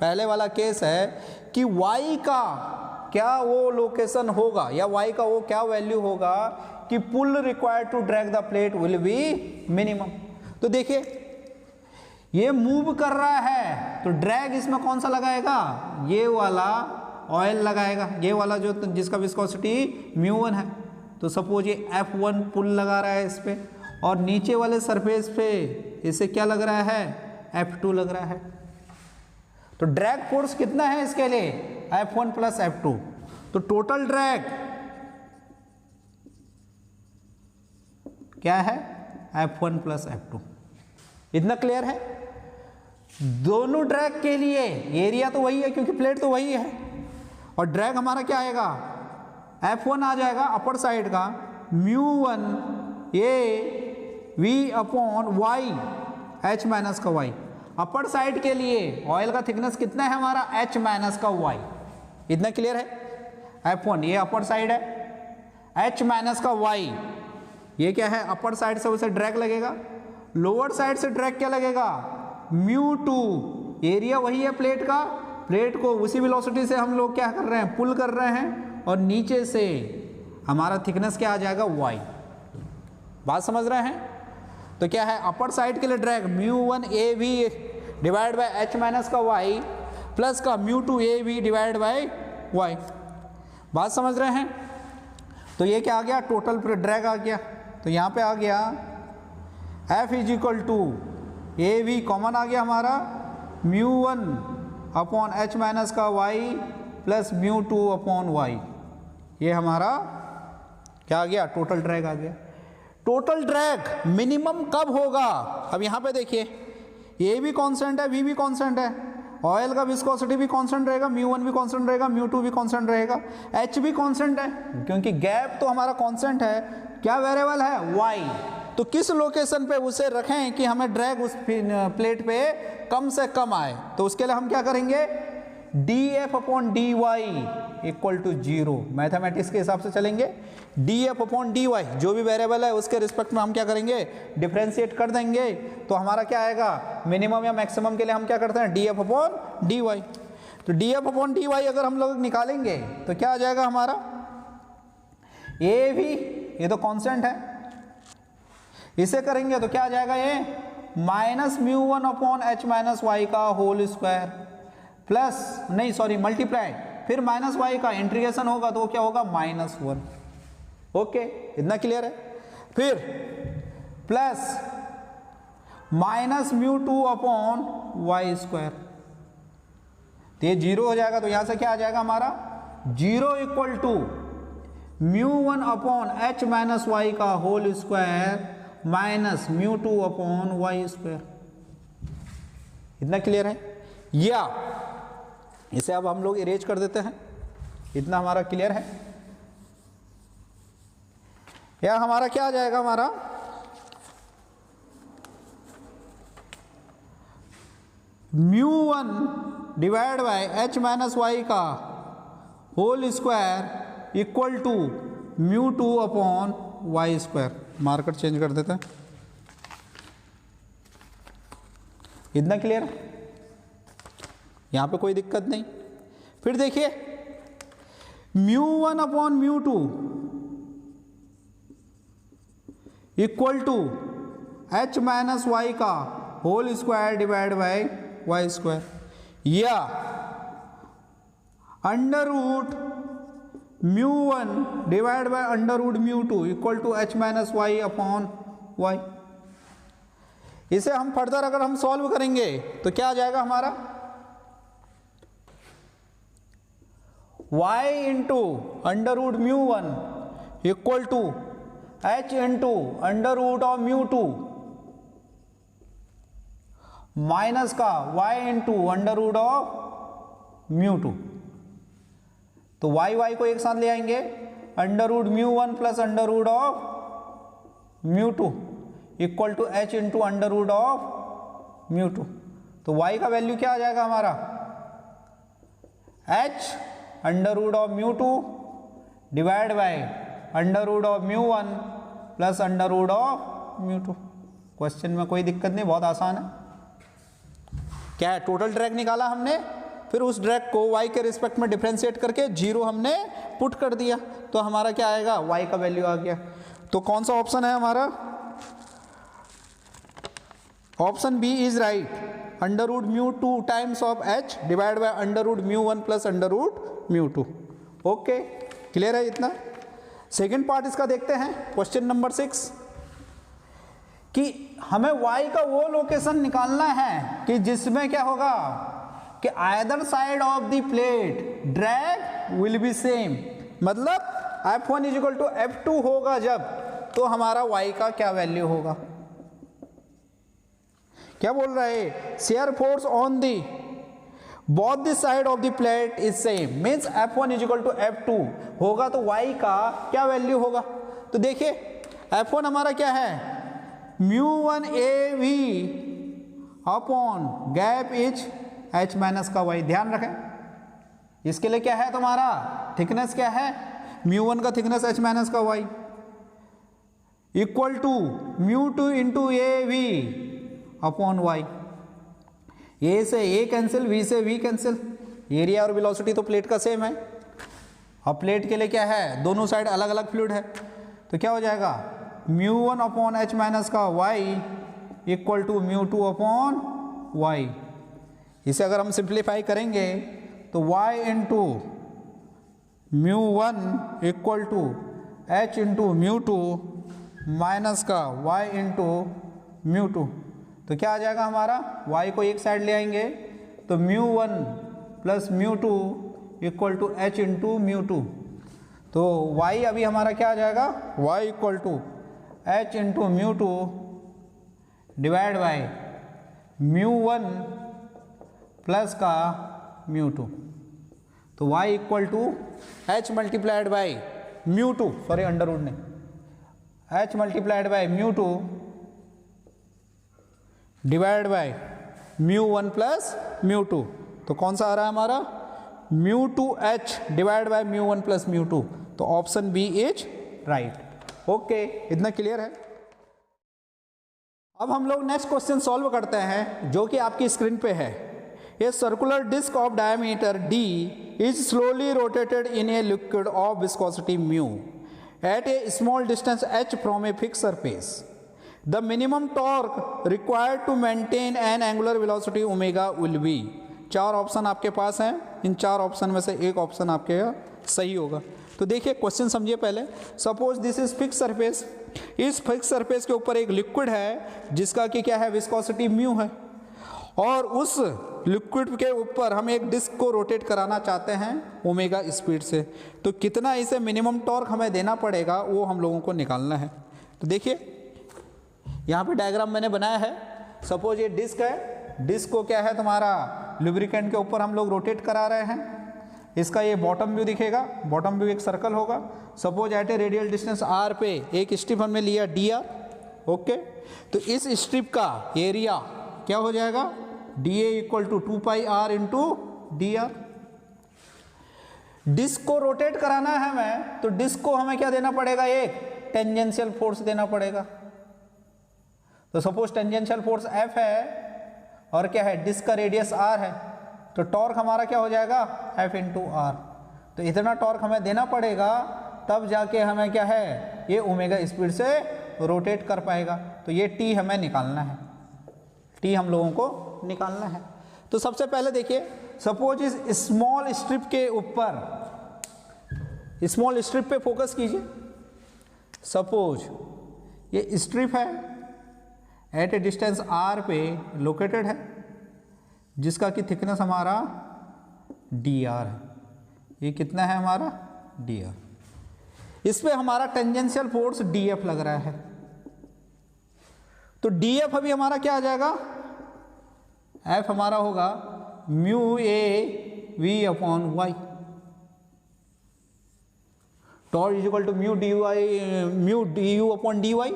S1: पहले वाला केस है कि y का क्या वो लोकेशन होगा या y का वो क्या वैल्यू होगा कि pull required to drag the plate will be minimum. तो देखिए ये मूव कर रहा है तो ड्रैग इसमें कौन सा लगाएगा, ये वाला ऑयल लगाएगा, ये वाला जो जिसका विस्कोसिटी μ1 है। तो सपोज ये F1 पुल लगा रहा है इस पे, और नीचे वाले सरफेस पे इसे क्या लग रहा है F2 लग रहा है। तो ड्रैग फोर्स कितना है इसके लिए F1 + F2, तो टोटल ड्रैग क्या है F1 + F2। इतना क्लियर है। दोनों ड्रैग के लिए एरिया तो वही है क्योंकि प्लेट तो वही है, और ड्रैग हमारा क्या आएगा F1 आ जाएगा अपर साइड का μ1 a v/y h माइनस का y। अपर साइड के लिए ऑयल का थिकनेस कितना है हमारा h माइनस का y। इतना क्लियर है। F1 ये अपर साइड है, h माइनस का y ये क्या है अपर साइड से उसे ड्रैग लगेगा, लोअर साइड से ड्रैग क्या लगेगा μ2। एरिया वही है प्लेट का, प्लेट को उसी वेलोसिटी से हम लोग क्या कर रहे हैं पुल कर रहे हैं, और नीचे से हमारा थिकनेस क्या आ जाएगा y। बात समझ रहे हैं। तो क्या है अपर साइड के लिए drag μ1 av divide by h minus का y प्लस का μ2 av डिवाइड बाय y। बात समझ रहे हैं। तो ये क्या आ गया टोटल ड्रैग आ गया। तो यहाँ पे आ गया F = av कॉमन आ गया हमारा μ1/h माइनस का y प्लस μ2/y। ये हमारा क्या आ गया टोटल ड्रैग आ गया। टोटल ड्रैग मिनिमम कब होगा, अब यहाँ पे देखिए ये भी कांस्टेंट है, v भी कांस्टेंट है, ऑयल का विस्कोसिटी भी कांस्टेंट रहेगा, μ1 भी कांस्टेंट रहेगा, μ2 भी कांस्टेंट रहेगा, h भी कांस्टेंट है क्योंकि गैप तो हमारा कांस्टेंट है क्या वेरिएबल है, y। तो किस लोकेशन पे उसे रखें कि हमें ड्रैग उस प्लेट पे कम से कम आए, तो उसके लिए हम क्या करेंगे, df upon dy equal to 0। Mathematics के हिसाब से चलेंगे, df अपॉन dy जो भी वेरिएबल है उसके रिस्पेक्ट में हम क्या करेंगे, डिफरेंशिएट कर देंगे। तो हमारा क्या आएगा, मिनिमम या मैक्सिमम के लिए हम क्या करते हैं, df अपॉन dy। तो df अपॉन dy अगर हम लोग निकालेंगे तो क्या आ जाएगा हमारा, a भी, ये तो कांस्टेंट है, इसे करेंगे तो क्या आ जाएगा, ये minus mu 1 upon H minus Y का होल स्क्वायर प्लस, नहीं सॉरी मल्टीप्लाई, फिर माइनस वाई का इंटीग्रेशन होगा तो क्या होगा, -1। ओके, इतना क्लियर है। फिर plus minus mu 2 upon Y square, तो ये 0 हो जाएगा, तो यहां से क्या आ जाएगा हमारा, 0 equal to mu 1 upon H minus Y का whole square minus mu 2 upon Y square. इतना क्लियर है, या इसे अब हम लोग इरेज कर देते हैं, इतना हमारा क्लियर है। या हमारा क्या आ जाएगा, हमारा mu 1 divide by H minus Y का whole square equal to mu 2 upon Y square. Marker change कर देते हैं, इतना क्लियर है, यहां पे कोई दिक्कत नहीं। फिर देखिए mu 1 upon mu 2 equal to H minus Y का whole square divide by Y square, या under root mu 1 divide by under root mu 2 equal to H minus Y upon Y. इसे हम फर्दर अगर हम सॉल्व करेंगे तो क्या आ जाएगा हमारा, y into under root mu 1 equal to h into under root of mu 2 minus का y into under root of mu 2। तो y को एक साथ ले आएंगे, under root mu 1 plus under root of mu 2 equal to h into under root of mu 2। तो y का value क्या आ जाएगा हमारा, h under root of mu 2 divide by under root of mu 1 plus under root of mu 2। Question में कोई दिक्कत नहीं, बहुत आसान है। क्या है, टोटल ड्रैग निकाला हमने, फिर उस ड्रैग को y के रिस्पेक्ट में डिफरेंशिएट करके 0 हमने पुट कर दिया, तो हमारा क्या आएगा, y का वैल्यू आ गया। तो कौन सा ऑप्शन है हमारा, option B is right, under root mu 2 times of h divide by under root mu 1 plus under root mu 2। Okay, clear है इतना। सेकेंड पार्ट इसका देखते हैं, क्वेश्चन नंबर 6, कि हमें y का वो लोकेशन निकालना है कि जिसमें क्या होगा, कि either side of the plate drag will be same, मतलब F1 is equal to F2 होगा जब, तो हमारा y का क्या वैल्यू होगा। क्या बोल रहा है, shear force on the both the side of the plate is same, means F1 is equal to F2 होगा, तो y का क्या वैल्यू होगा। तो देखिए F1 हमारा क्या है, mu 1 AV upon gap is h minus का y। ध्यान रखें, इसके लिए क्या है तुम्हारा, थिकनेस क्या है, म्यू 1 का थिकनेस h माइनस का y equal to mu 2 into AV upon y। A से ए कैंसिल, वी से वी कैंसिल, एरिया और वेलोसिटी तो प्लेट का सेम है। अब प्लेट के लिए क्या है, दोनों साइड अलग अलग फ्लूइड है, तो क्या हो जाएगा, म्यू 1 अपॉन एच माइनस का y equal to mu 2 upon y। इसे अगर हम सिंप्लीफाई करेंगे तो y into mu 1 equal to h into mu 2 minus का y इंटू म्यू 2। तो क्या आ जाएगा हमारा, y को एक साइड ले आएंगे तो mu 1 plus mu 2 equal to h into mu 2। तो y अभी हमारा क्या आ जाएगा, y equal to h into mu 2 divide by mu 1 plus का म्यू 2। तो y equal to h multiplied by mu 2, sorry under root नहीं, H multiplied by mu two divide by mu one plus mu two. तो कौन सा आ रहा है हमारा, mu two H divide by mu one plus mu two. तो option B is right. Okay, इतना क्लियर है। अब हम लोग नेक्स्ट क्वेश्चन सॉल्व करते हैं जो कि आपकी स्क्रीन पे है। A circular disc of diameter d is slowly rotated in a liquid of viscosity mu at a small distance h from a fixed surface. The minimum torque required to maintain an angular velocity omega will be। चार option आपके पास हैं, इन चार option में से एक option आपके सही होगा। तो देखिए क्वेश्चन समझिए पहले। Suppose this is fix surface, इस फिक्स सरफेस के ऊपर एक लिक्विड है जिसका कि क्या है, विस्कोसिटी म्यू है, और उस लिक्विड के ऊपर हम एक डिस्क को रोटेट कराना चाहते हैं ओमेगा स्पीड से। तो कितना इसे मिनिमम टॉर्क हमें देना पड़ेगा वो हम लोगों को निकालना है। तो देखिए यहाँ पे डायग्राम मैंने बनाया है। सपोज ये डिस्क है, डिस्क को क्या है तुम्हारा लुब्रिकेंट के ऊपर हम लोग रोटेट करा रहे हैं। इसका ये बॉटम व्यू दिखेगा, बॉटम व्यू एक सर्कल होगा। Suppose at a radial distance r पे एक स्ट्रिप हमने लिया डी आर। ओके, तो इस स्ट्रिप का एरिया क्या हो जाएगा, d a equal to 2 pi are into D r. Disc को रोटेट कराना है हमें, तो डिस्क को हमें क्या देना पड़ेगा, एक टेंजेंशियल फोर्स देना पड़ेगा। तो सपोज टेंजेंशियल फोर्स एफ है और क्या है, डिस्क का रेडियस आर है, तो टॉर्क हमारा क्या हो जाएगा, एफ इंटू आर। तो इतना टॉर्क हमें देना पड़ेगा तब जाके हमें क्या है, ये ओमेगा स्पीड से रोटेट कर पाएगा। तो ये टी हमें निकालना है, टी हम लोगों को निकालना है। तो सबसे पहले देखिए, सपोज इस स्मॉल स्ट्रिप के ऊपर, स्मॉल स्ट्रिप पे फोकस कीजिए। सपोज ये स्ट्रिप है एट ए डिस्टेंस आर पे लोकेटेड है, जिसका कि थिकनेस हमारा डी आर है। ये कितना है हमारा, डी आर। इस पे हमारा टेंजेंशियल फोर्स डी एफ लग रहा है। तो डी एफ अभी हमारा क्या आ जाएगा, एफ हमारा होगा mu A V upon Y. Torque is equal to mu D Y, mu D you upon D Y.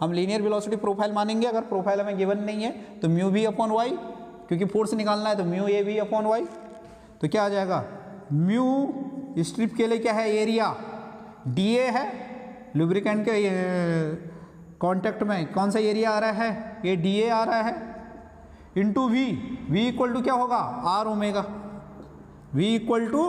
S1: हम लीनियर वेलोसिटी प्रोफाइल मानेंगे, अगर प्रोफाइल हमें गिवन नहीं है तो म्यू वी अपॉन वाई, क्योंकि फोर्स निकालना है तो mu A V upon Y. तो क्या आ जाएगा, म्यू स्ट्रिप के लिए क्या है, एरिया डी ए है, लुब्रिकेंट के कांटेक्ट में कौन सा एरिया आ रहा है, ये डी ए आ रहा है, into V, V equal to क्या होगा, R omega, V equal to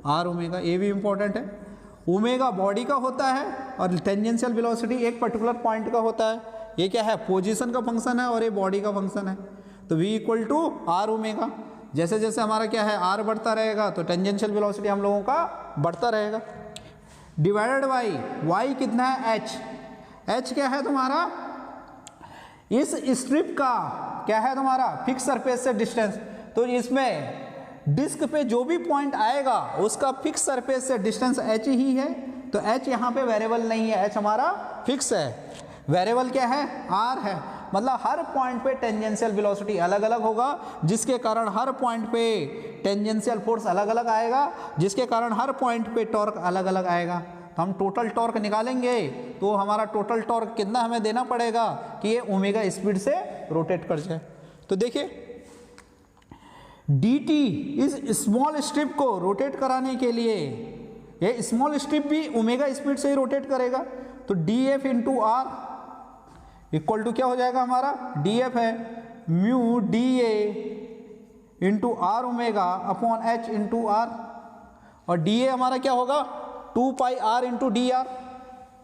S1: R omega. ये भी इंपॉर्टेंट है। ओमेगा बॉडी का होता है और टेंजेंशियल वेलोसिटी एक पर्टिकुलर पॉइंट का होता है। ये क्या है, पोजीशन का फंक्शन है और ये बॉडी का फंक्शन है। तो v equal to R omega. जैसे जैसे हमारा क्या है, r बढ़ता रहेगा तो टेंजेंशियल वेलोसिटी हम लोगों का बढ़ता रहेगा। डिवाइडेड बाई y कितना है, h। h क्या है तुम्हारा, इस स्ट्रिप का क्या है तुम्हारा, फिक्स सरफेस से डिस्टेंस। तो इसमें डिस्क पे जो भी पॉइंट आएगा उसका फिक्स सरफेस से डिस्टेंस h ही है। तो h यहाँ पे वेरिएबल नहीं है, h हमारा फिक्स है। वेरिएबल क्या है, r है। मतलब हर पॉइंट पे टेंजेंशियल वेलोसिटी अलग अलग होगा, जिसके कारण हर पॉइंट पे टेंजेंशियल फोर्स अलग अलग आएगा, जिसके कारण हर पॉइंट पे टॉर्क अलग अलग आएगा। तो हम टोटल टॉर्क निकालेंगे तो हमारा टोटल टॉर्क कितना हमें देना पड़ेगा कि ये ओमेगा स्पीड से रोटेट कर जाए। तो देखिए dt इस स्मॉल स्ट्रिप को रोटेट कराने के लिए, ये स्मॉल स्ट्रिप भी ओमेगा स्पीड से ही रोटेट करेगा। तो D F into R equal to क्या हो जाएगा हमारा, डी एफ है mu D A into R omega upon H into R, और डी ए हमारा क्या होगा, 2 pi are into D R.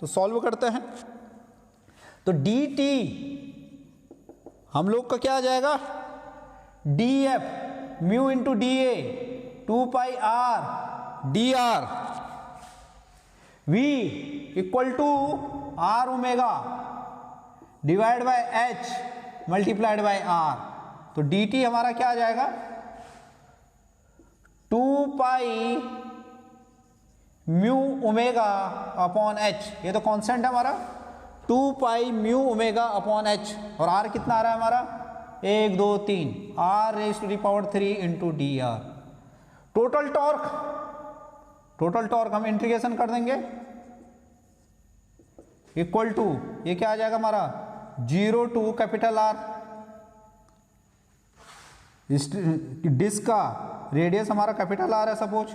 S1: तो सॉल्व करते हैं। तो डी टी हम लोग का क्या आ जाएगा, D F mu into D A 2 pi R D R, V equal to R omega divide by H multiplied by R. तो डी टी हमारा क्या आ जाएगा, 2 pi mu omega upon H. ये तो कांस्टेंट है हमारा, 2 pi mu omega upon H. और आर कितना आ रहा है हमारा, 1 2 3 R raise to the power 3 into D R. Total torque हम इंटीग्रेशन कर देंगे, इक्वल टू ये क्या आ जाएगा हमारा 0 टू कैपिटल R। इस डिस्क का रेडियस हमारा कैपिटल R है सपोज,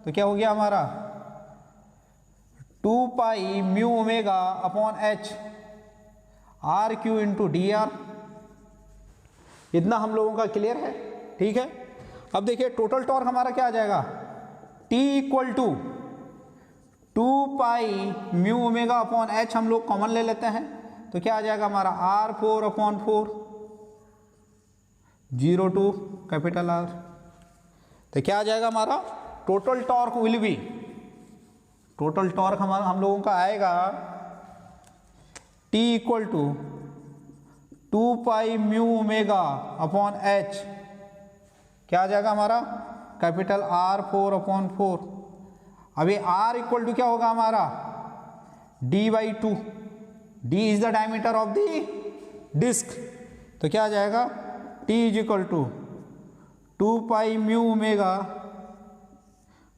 S1: तो क्या हो गया हमारा 2 pi mu omega upon H R cube into D R. इतना हम लोगों का क्लियर है, ठीक है। अब देखिए टोटल टॉर्क हमारा क्या आ जाएगा, T equal to 2 pi mu omega upon H, हम लोग कॉमन ले लेते हैं तो क्या आ जाएगा हमारा R4 upon 4 0 to capital R। तो क्या आ जाएगा हमारा total torque will be, total torque हमारा हम लोगों का आएगा T equal to 2 pi mu omega upon H, क्या आ जाएगा हमारा कैपिटल R4 अपॉन 4। अभी R इक्वल टू क्या होगा हमारा D/2, D is the diameter of the disc, तो क्या आ जाएगा T is equal to 2 pi mu omega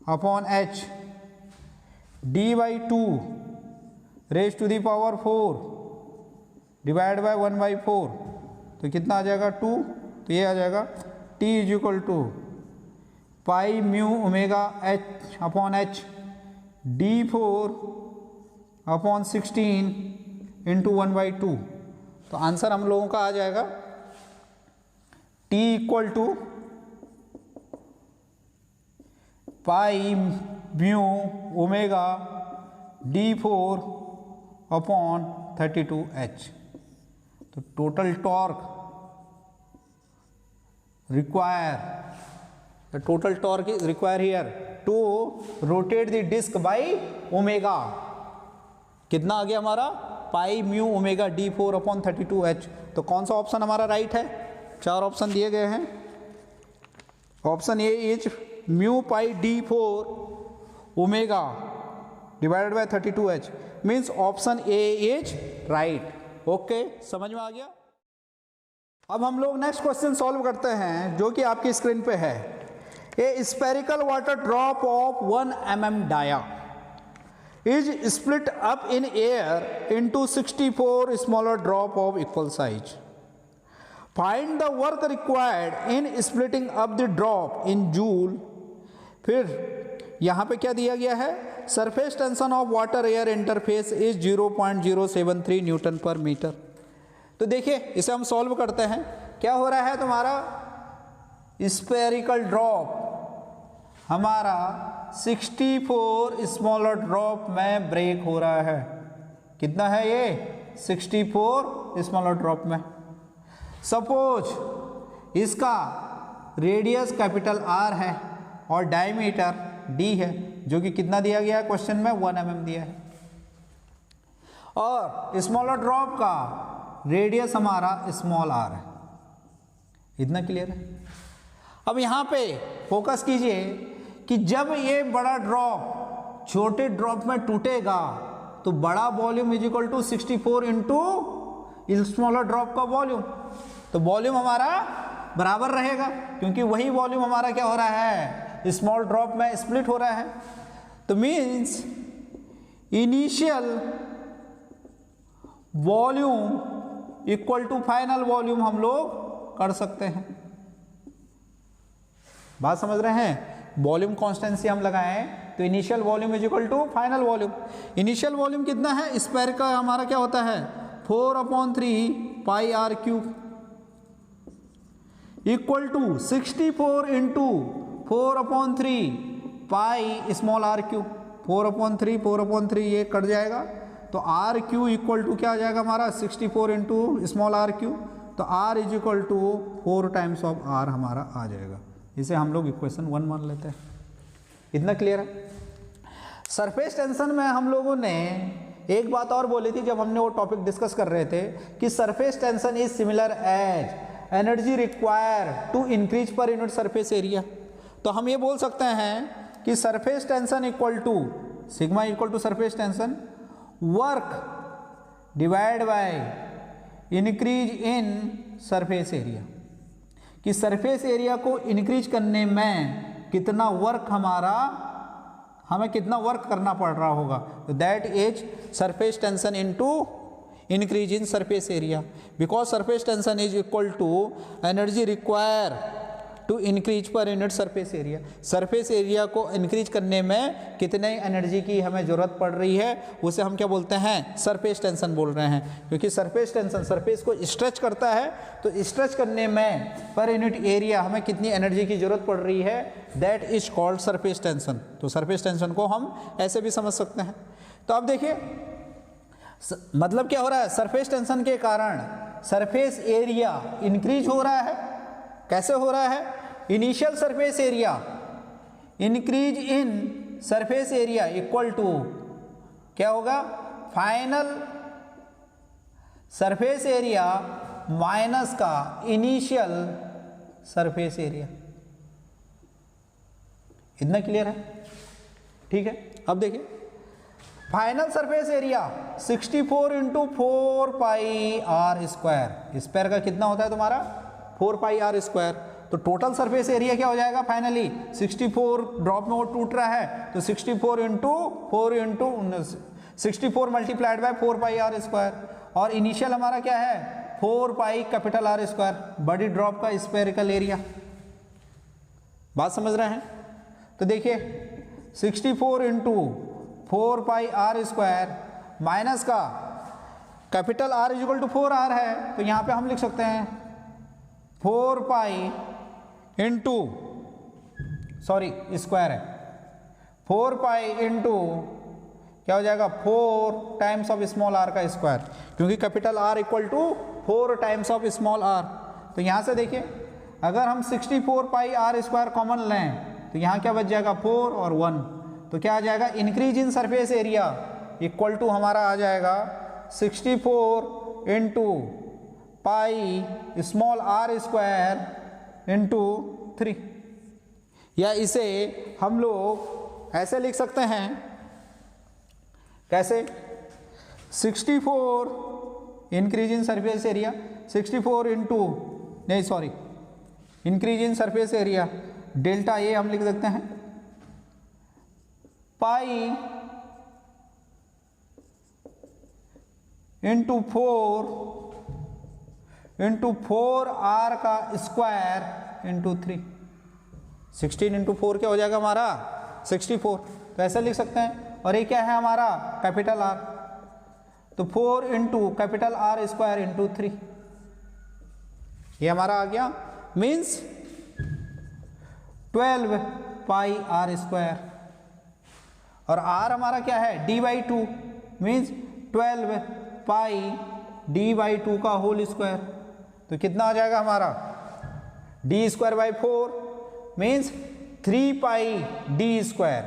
S1: upon H D/2 raise to the power 4 divide by 1/4, तो कितना आ जाएगा 2, तो ये आ जाएगा T is equal to pi mu omega H upon H D4 upon 16 into 1/2। तो आंसर हम लोगों का आ जाएगा T equal to pi mu omega D4 upon 32H। तो total torque require, the total torque is required here to rotate the disc by omega, कितना आ गया हमारा पाई mu omega D4 upon 32H। तो कौन सा ऑप्शन हमारा राइट है, 4 ऑप्शन दिए गए हैं। Option A is mu pi D4 omega divided by 32H, means option A is right. Okay, समझ में आ गया। अब हम लोग नेक्स्ट क्वेश्चन सॉल्व करते हैं जो कि आपकी स्क्रीन पे है। A spherical water drop of 1 mm dia is split up in air into 64 smaller drop of equal size. Find the work required in splitting up the drop in joule. फिर यहाँ पे क्या दिया गया है, surface tension of water air interface is 0.073 newton per metre. तो देखिए इसे हम सॉल्व करते हैं। क्या हो रहा है तुम्हारा स्पेरिकल ड्रॉप हमारा 64 स्मॉलर ड्रॉप में ब्रेक हो रहा है। कितना है ये 64 स्मॉलर ड्रॉप में। सपोज इसका रेडियस कैपिटल R है और डायमीटर D है, जो कि कितना दिया गया है क्वेश्चन में 1 mm दिया है, और स्मॉलर ड्रॉप का रेडियस हमारा स्मॉल r है। इतना क्लियर है। अब यहाँ पे फोकस कीजिए कि जब ये बड़ा ड्रॉप छोटे ड्रॉप में टूटेगा तो बड़ा volume is equal to 64 into smaller drop का वॉल्यूम, तो वॉल्यूम हमारा बराबर रहेगा क्योंकि वही वॉल्यूम हमारा क्या हो रहा है स्मॉल ड्रॉप में स्प्लिट हो रहा है। तो means initial volume equal to final volume हम लोग कर सकते हैं। बात समझ रहे हैं। वॉल्यूम कॉन्स्टेंसी हम लगाएं तो initial volume is equal to final volume. Initial volume कितना है, स्क्वायर का हमारा क्या होता है 4/3 pi r cube equal to 64 into 4/3 pi small r cube. 4/3 ये कट जाएगा तो r क्यू इक्वल टू क्या आ जाएगा हमारा 64 इंटू स्मॉल r क्यूब, तो r is equal to 4 times of r हमारा आ जाएगा। इसे हम लोग इक्वेशन 1 मान लेते हैं। इतना क्लियर है। सरफेस टेंशन में हम लोगों ने एक बात और बोली थी जब हमने वो टॉपिक डिस्कस कर रहे थे कि surface tension is similar as energy require to increase per unit surface area. तो हम ये बोल सकते हैं कि surface tension equal to sigma equal to surface tension work divide by increase in surface area, कि सरफेस एरिया को increase करने में कितना वर्क हमारा हमें कितना वर्क करना पड़ रहा होगा, तो that is surface tension into increase in surface area, because surface tension is equal to energy require to increase per unit surface area. Surface area को इंक्रीज करने में कितने एनर्जी की हमें ज़रूरत पड़ रही है, उसे हम क्या बोलते हैं, सरफेस टेंशन बोल रहे हैं। क्योंकि सरफेस टेंशन सरफेस को स्ट्रेच करता है, तो स्ट्रेच करने में पर यूनिट एरिया हमें कितनी एनर्जी की ज़रूरत पड़ रही है, that is called surface tension. तो सरफेस टेंशन को हम ऐसे भी समझ सकते हैं। तो अब देखिए मतलब क्या हो रहा है, सरफेस टेंशन के कारण सरफेस एरिया इंक्रीज हो रहा है। कैसे हो रहा है, initial surface area increase in surface area equal to क्या होगा, फाइनल सरफेस एरिया माइनस का इनिशियल सरफेस एरिया। इतना क्लियर है, ठीक है। अब देखिए final surface area 64 into 4 pi R square, square का कितना होता है तुम्हारा 4 पाई आर स्क्वायर। तो टोटल सरफेस एरिया क्या हो जाएगा फाइनली 64, ड्रॉप में वो टूट रहा है, तो 64 into 64 multiplied by 4 pi R square, और इनिशियल हमारा क्या है 4 पाई कैपिटल आर स्क्वायर, बड़ी ड्रॉप का स्फेरिकल एरिया। बात समझ रहे हैं। तो देखिए 64 into 4 pi R square minus का capital R is equal to 4 R है, तो यहाँ पे हम लिख सकते हैं 4 पाई इंटू स्क्वायर है 4 पाई इंटू क्या हो जाएगा 4 टाइम्स ऑफ स्मॉल आर का स्क्वायर, क्योंकि capital R equal to 4 times of small R. तो यहाँ से देखिए अगर हम 64 पाई आर स्क्वायर कॉमन लें तो यहाँ क्या बच जाएगा 4 और 1, तो क्या आ जाएगा increase in surface area equal to हमारा आ जाएगा 64 into pi small R square into 3, या इसे हम लोग ऐसे लिख सकते हैं, कैसे 64 increase in surface area 64 into increase in surface area delta A हम लिख सकते हैं पाई इंटू 4 आर का स्क्वायर इंटू 3। 16 इंटू 4 क्या हो जाएगा हमारा 64, तो ऐसा लिख सकते हैं। और ये क्या है हमारा कैपिटल आर, तो 4 into capital R square into 3, ये हमारा आ गया, मीन्स 12 पाई आर स्क्वायर, और आर हमारा क्या है d/2 मीन्स 12 पाई d/2 का होल स्क्वायर। तो कितना आ जाएगा हमारा d²/4 मीन्स 3 पाई d²।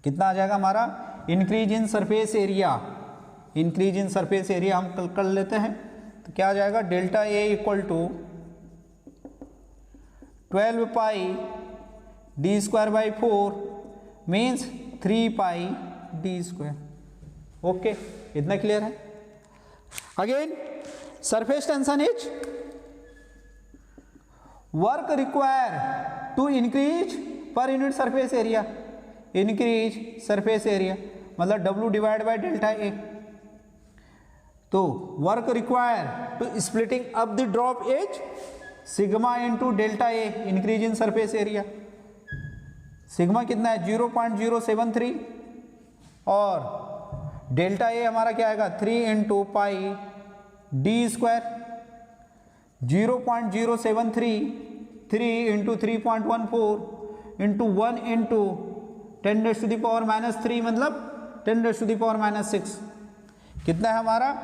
S1: कितना आ जाएगा हमारा increase in surface area, increase in surface area हम कर लेते हैं, तो क्या आ जाएगा delta A equal to 12 pi d²/4 means 3 pi d²। Okay, इतना क्लियर है। Again surface tension is work require to increase per unit surface area, increase surface area मतलब W divide by delta A. तो work require to splitting up the drop as sigma into delta A increase in surface area. Sigma कितना है 0.073 और delta A हमारा क्या आएगा 3 into pi d²। 0.073 3 into 3.14 into 1 into 10⁻³ मतलब 10⁻⁻6। कितना है हमारा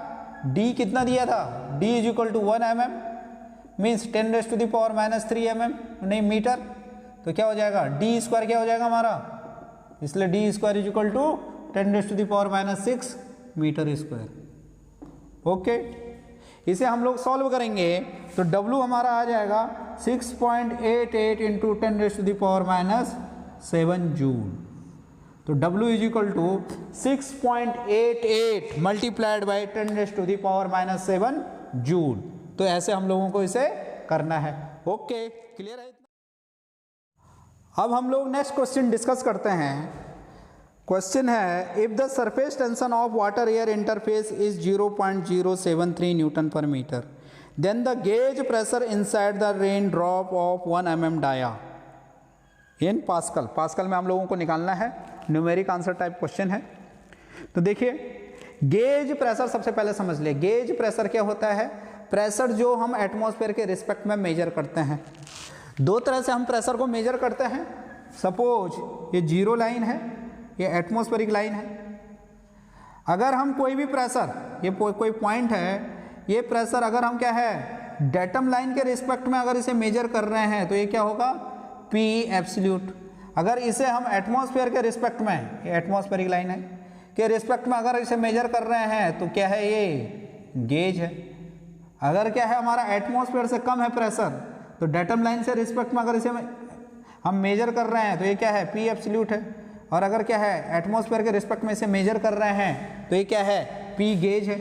S1: d कितना दिया था, d is equal to 1 mm means 10⁻³ mm नहीं मीटर। तो क्या हो जाएगा d² क्या हो जाएगा हमारा, इसलिए d² is equal to 10⁻⁻6 metre square. Okay, इसे हम लोग सॉल्व करेंगे तो W हमारा आ जाएगा 6.88 इंटू 10⁻⁻7 जूल। तो W is equal to 6.88 multiplied by 10⁻⁻7 joule. तो ऐसे हम लोगों को इसे करना है। ओके, क्लियर है। अब हम लोग नेक्स्ट क्वेश्चन डिस्कस करते हैं। क्वेश्चन है, if the surface tension of water air interface is 0.073 newton per metre, then the gauge pressure inside the rain drop of 1 mm dia in pascal. Pascal में हम लोगों को निकालना है, न्यूमेरिक आंसर टाइप क्वेश्चन है। तो देखिए, गेज प्रेशर सबसे पहले समझ ले। गेज प्रेशर क्या होता है? प्रेशर जो हम एटमॉस्फेयर के रिस्पेक्ट में मेजर करते हैं। दो तरह से हम प्रेशर को मेजर करते हैं। सपोज ये जीरो लाइन है, ये एटमॉस्फेरिक लाइन है। अगर हम कोई भी प्रेशर, ये कोई पॉइंट है, ये प्रेशर अगर हम क्या है डेटम लाइन के रिस्पेक्ट में अगर इसे मेजर कर रहे हैं तो ये क्या होगा? P absolute. अगर इसे हम एटमॉस्फेयर के रिस्पेक्ट में, ये एटमॉस्फेरिक लाइन है के रिस्पेक्ट में अगर इसे मेजर कर रहे हैं तो क्या है? ये गेज है। अगर क्या है हमारा एटमॉस्फेयर से कम है प्रेशर, तो डेटम लाइन से रिस्पेक्ट में अगर इसे हम मेजर कर रहे हैं तो ये क्या है? P एब्सोल्यूट है। और अगर क्या है एटमॉस्फेयर के रिस्पेक्ट में इसे मेजर कर रहे हैं तो ये क्या है? P गेज है।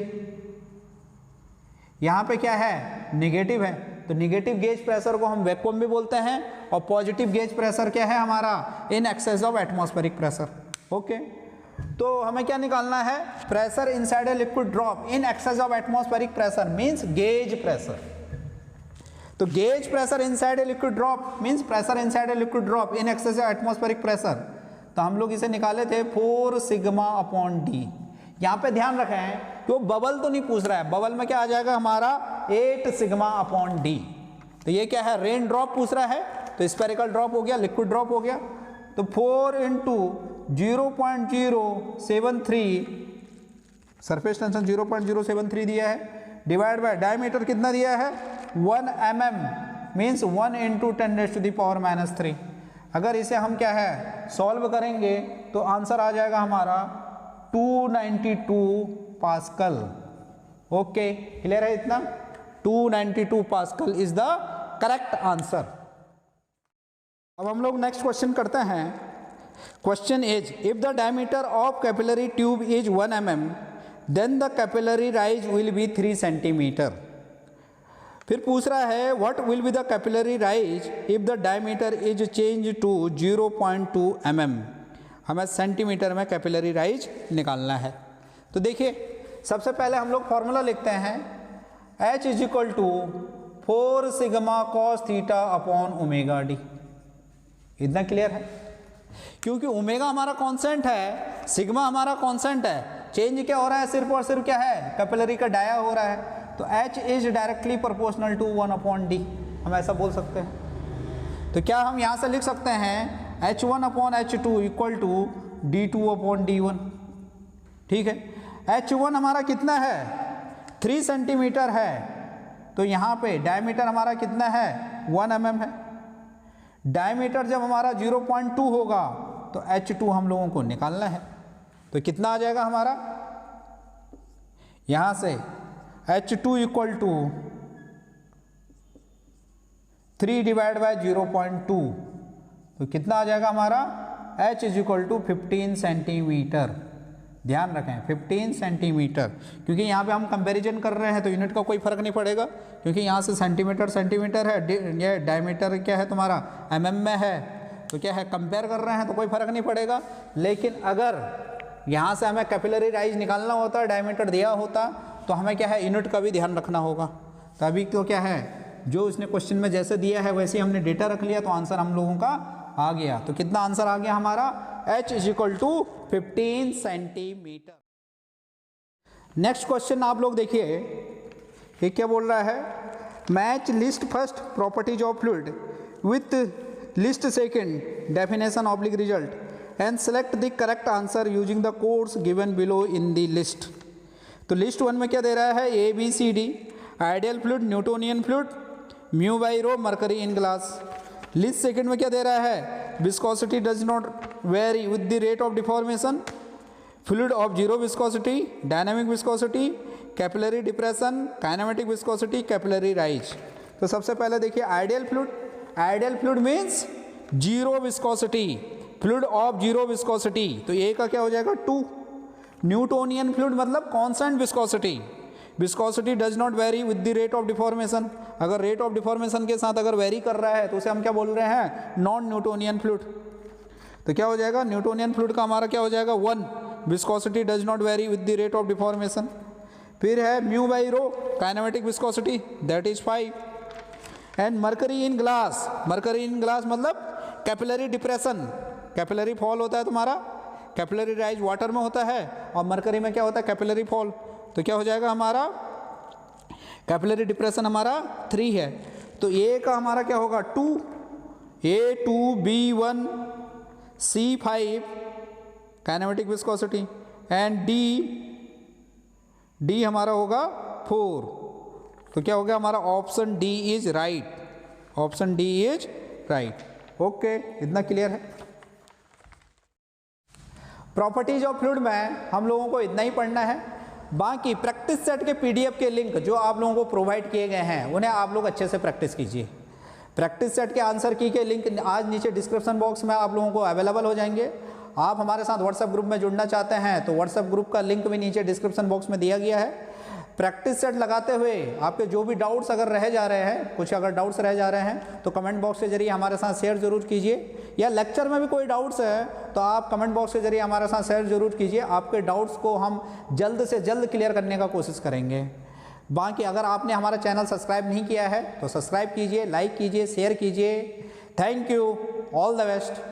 S1: यहाँ पे क्या है? निगेटिव है। तो निगेटिव गेज प्रेशर को हम वैक्यूम भी बोलते हैं, और पॉजिटिव गेज प्रेशर क्या है हमारा? In excess of atmospheric pressure. Okay, तो हमें क्या निकालना है? Pressure inside a liquid drop in excess of atmospheric pressure means gauge pressure. तो gauge pressure inside a liquid drop means pressure inside a liquid drop in excess of atmospheric pressure. तो हम लोग इसे निकाले थे 4 सिग्मा अपॉन डी। यहाँ पे ध्यान रखें कि वो बबल तो नहीं पूछ रहा है। बबल में क्या आ जाएगा हमारा? 8 सिग्मा अपॉन डी। तो ये क्या है? रेन ड्रॉप पूछ रहा है, तो स्फेरिकल ड्रॉप हो गया, लिक्विड ड्रॉप हो गया। तो 4 इंटू 0.073, सरफेस टेंशन 0.073 दिया है, डिवाइड बाय डायमीटर कितना दिया है? 1 mm मीन्स 1 इंटू 10⁻³ अगर इसे हम क्या है सॉल्व करेंगे तो आंसर आ जाएगा हमारा 292 पास्कल। ओके, क्लियर है इतना? 292 pascal is the correct answer. अब हम लोग नेक्स्ट क्वेश्चन करते हैं। Question is, if the diameter of capillary tube is 1 mm, then the capillary rise will be 3 centimetre. फिर पूछ रहा है, what will be the capillary rise if the diameter is change to 0.2 mm। हमें centimetre में capillary rise निकालना है। तो देखिए, सबसे पहले हम लोग फॉर्मूला लिखते हैं, H is equal to 4 sigma cos theta upon omega D. इतना क्लियर है? क्योंकि ओमेगा हमारा कांस्टेंट है, सिग्मा हमारा कांस्टेंट है, चेंज क्या हो रहा है? सिर्फ और सिर्फ क्या है? कैपिलरी का डाया हो रहा है। तो H is directly proportional to 1 upon D, हम ऐसा बोल सकते हैं। तो क्या हम यहाँ से लिख सकते हैं H1 upon H2 equal to D2 upon D1। ठीक है, H1 हमारा कितना है? 3 सेंटीमीटर है। तो यहाँ पे डायमीटर हमारा कितना है? 1 mm है। डायमीटर जब हमारा 0.2 होगा तो H2 हम लोगों को निकालना है। तो कितना आ जाएगा हमारा? यहाँ से H2 equal to 3 divide by 0.2, तो कितना आ जाएगा हमारा? H is equal to 15 centimetre. ध्यान रखें 15 सेंटीमीटर, क्योंकि यहाँ पे हम कंपैरिजन कर रहे हैं तो यूनिट का कोई फर्क नहीं पड़ेगा, क्योंकि यहाँ से सेंटीमीटर सेंटीमीटर है, ये डायमीटर क्या है तुम्हारा mm में है, तो क्या है कंपेयर कर रहे हैं तो कोई फर्क नहीं पड़ेगा। लेकिन अगर यहाँ से हमें कैपिलरी राइज निकालना होता, डायमीटर दिया होता, तो हमें क्या है यूनिट का भी ध्यान रखना होगा। तो अभी तो क्या है, जो उसने क्वेश्चन में जैसे दिया है वैसे ही हमने डेटा रख लिया, तो आंसर हम लोगों का आ गया। तो कितना आंसर आ गया हमारा? H is equal to 15 centimetre. Next question आप लोग देखिए, ये क्या बोल रहा है? Match list first properties of fluid with list second definition oblique result and select the correct answer using the codes given below in the list. तो list 1 में क्या दे रहा है? A B C D, ideal fluid, Newtonian fluid, mu by rho, mercury in glass. List second में क्या दे रहा है? Viscosity does not very with the rate of deformation, fluid of zero viscosity, dynamic viscosity, capillary depression, kinematic viscosity, capillary rise. तो सबसे पहले देखिए ideal fluid. Ideal fluid means zero viscosity, fluid of zero viscosity, तो ए का क्या हो जाएगा? 2। Newtonian fluid मतलब constant viscosity, viscosity does not very with the rate of deformation, अगर रेट ऑफ डिफॉर्मेशन के साथ अगर वेरी कर रहा है तो उसे हम क्या बोल रहे हैं, नॉन न्यूटोनियन फ्लूइड। तो क्या हो जाएगा, न्यूटोनियन फ्लूइड का हमारा क्या हो जाएगा 1, viscosity does not very with the rate of deformation. फिर है mu by rho kinematic viscosity that is 5। And mercury in glass, mercury in glass मतलब कैपिलरी डिप्रेशन, कैपिलरी फॉल होता है तुम्हारा, कैपिलरी राइज वाटर में होता है और मरकरी में क्या होता है, कैपिलरी फॉल। तो क्या हो जाएगा हमारा, कैपिलरी डिप्रेशन हमारा 3 है। तो ए का हमारा क्या होगा 2, A2 B1 C5 kinematic viscosity and D हमारा होगा 4। तो क्या हो गया हमारा, option D is right, option D is right. Okay, इतना क्लियर है। प्रॉपर्टीज ऑफ फ्लूइड में हम लोगों को इतना ही पढ़ना है। बाकी प्रैक्टिस सेट के पीडीएफ के लिंक जो आप लोगों को प्रोवाइड किए गए हैं उन्हें आप लोग अच्छे से प्रैक्टिस कीजिए। प्रैक्टिस सेट के आंसर की के लिंक आज नीचे डिस्क्रिप्शन बॉक्स में आप लोगों को अवेलेबल हो जाएंगे। आप हमारे साथ व्हाट्सएप ग्रुप में जुड़ना चाहते हैं तो व्हाट्सएप ग्रुप का लिंक भी नीचे डिस्क्रिप्शन बॉक्स में दिया गया है। प्रैक्टिस सेट लगाते हुए आपके जो भी डाउट्स अगर रह जा रहे हैं, कुछ अगर डाउट्स रह जा रहे हैं तो कमेंट बॉक्स के जरिए हमारे साथ शेयर जरूर कीजिए, या लेक्चर में भी कोई डाउट्स है तो आप कमेंट बॉक्स के जरिए हमारे साथ शेयर जरूर कीजिए। आपके डाउट्स को हम जल्द से जल्द क्लियर करने का कोशिश करेंगे। बाकी अगर आपने हमारा चैनल सब्सक्राइब नहीं किया है तो सब्सक्राइब कीजिए, लाइक कीजिए, शेयर कीजिए। Thank you, all the best.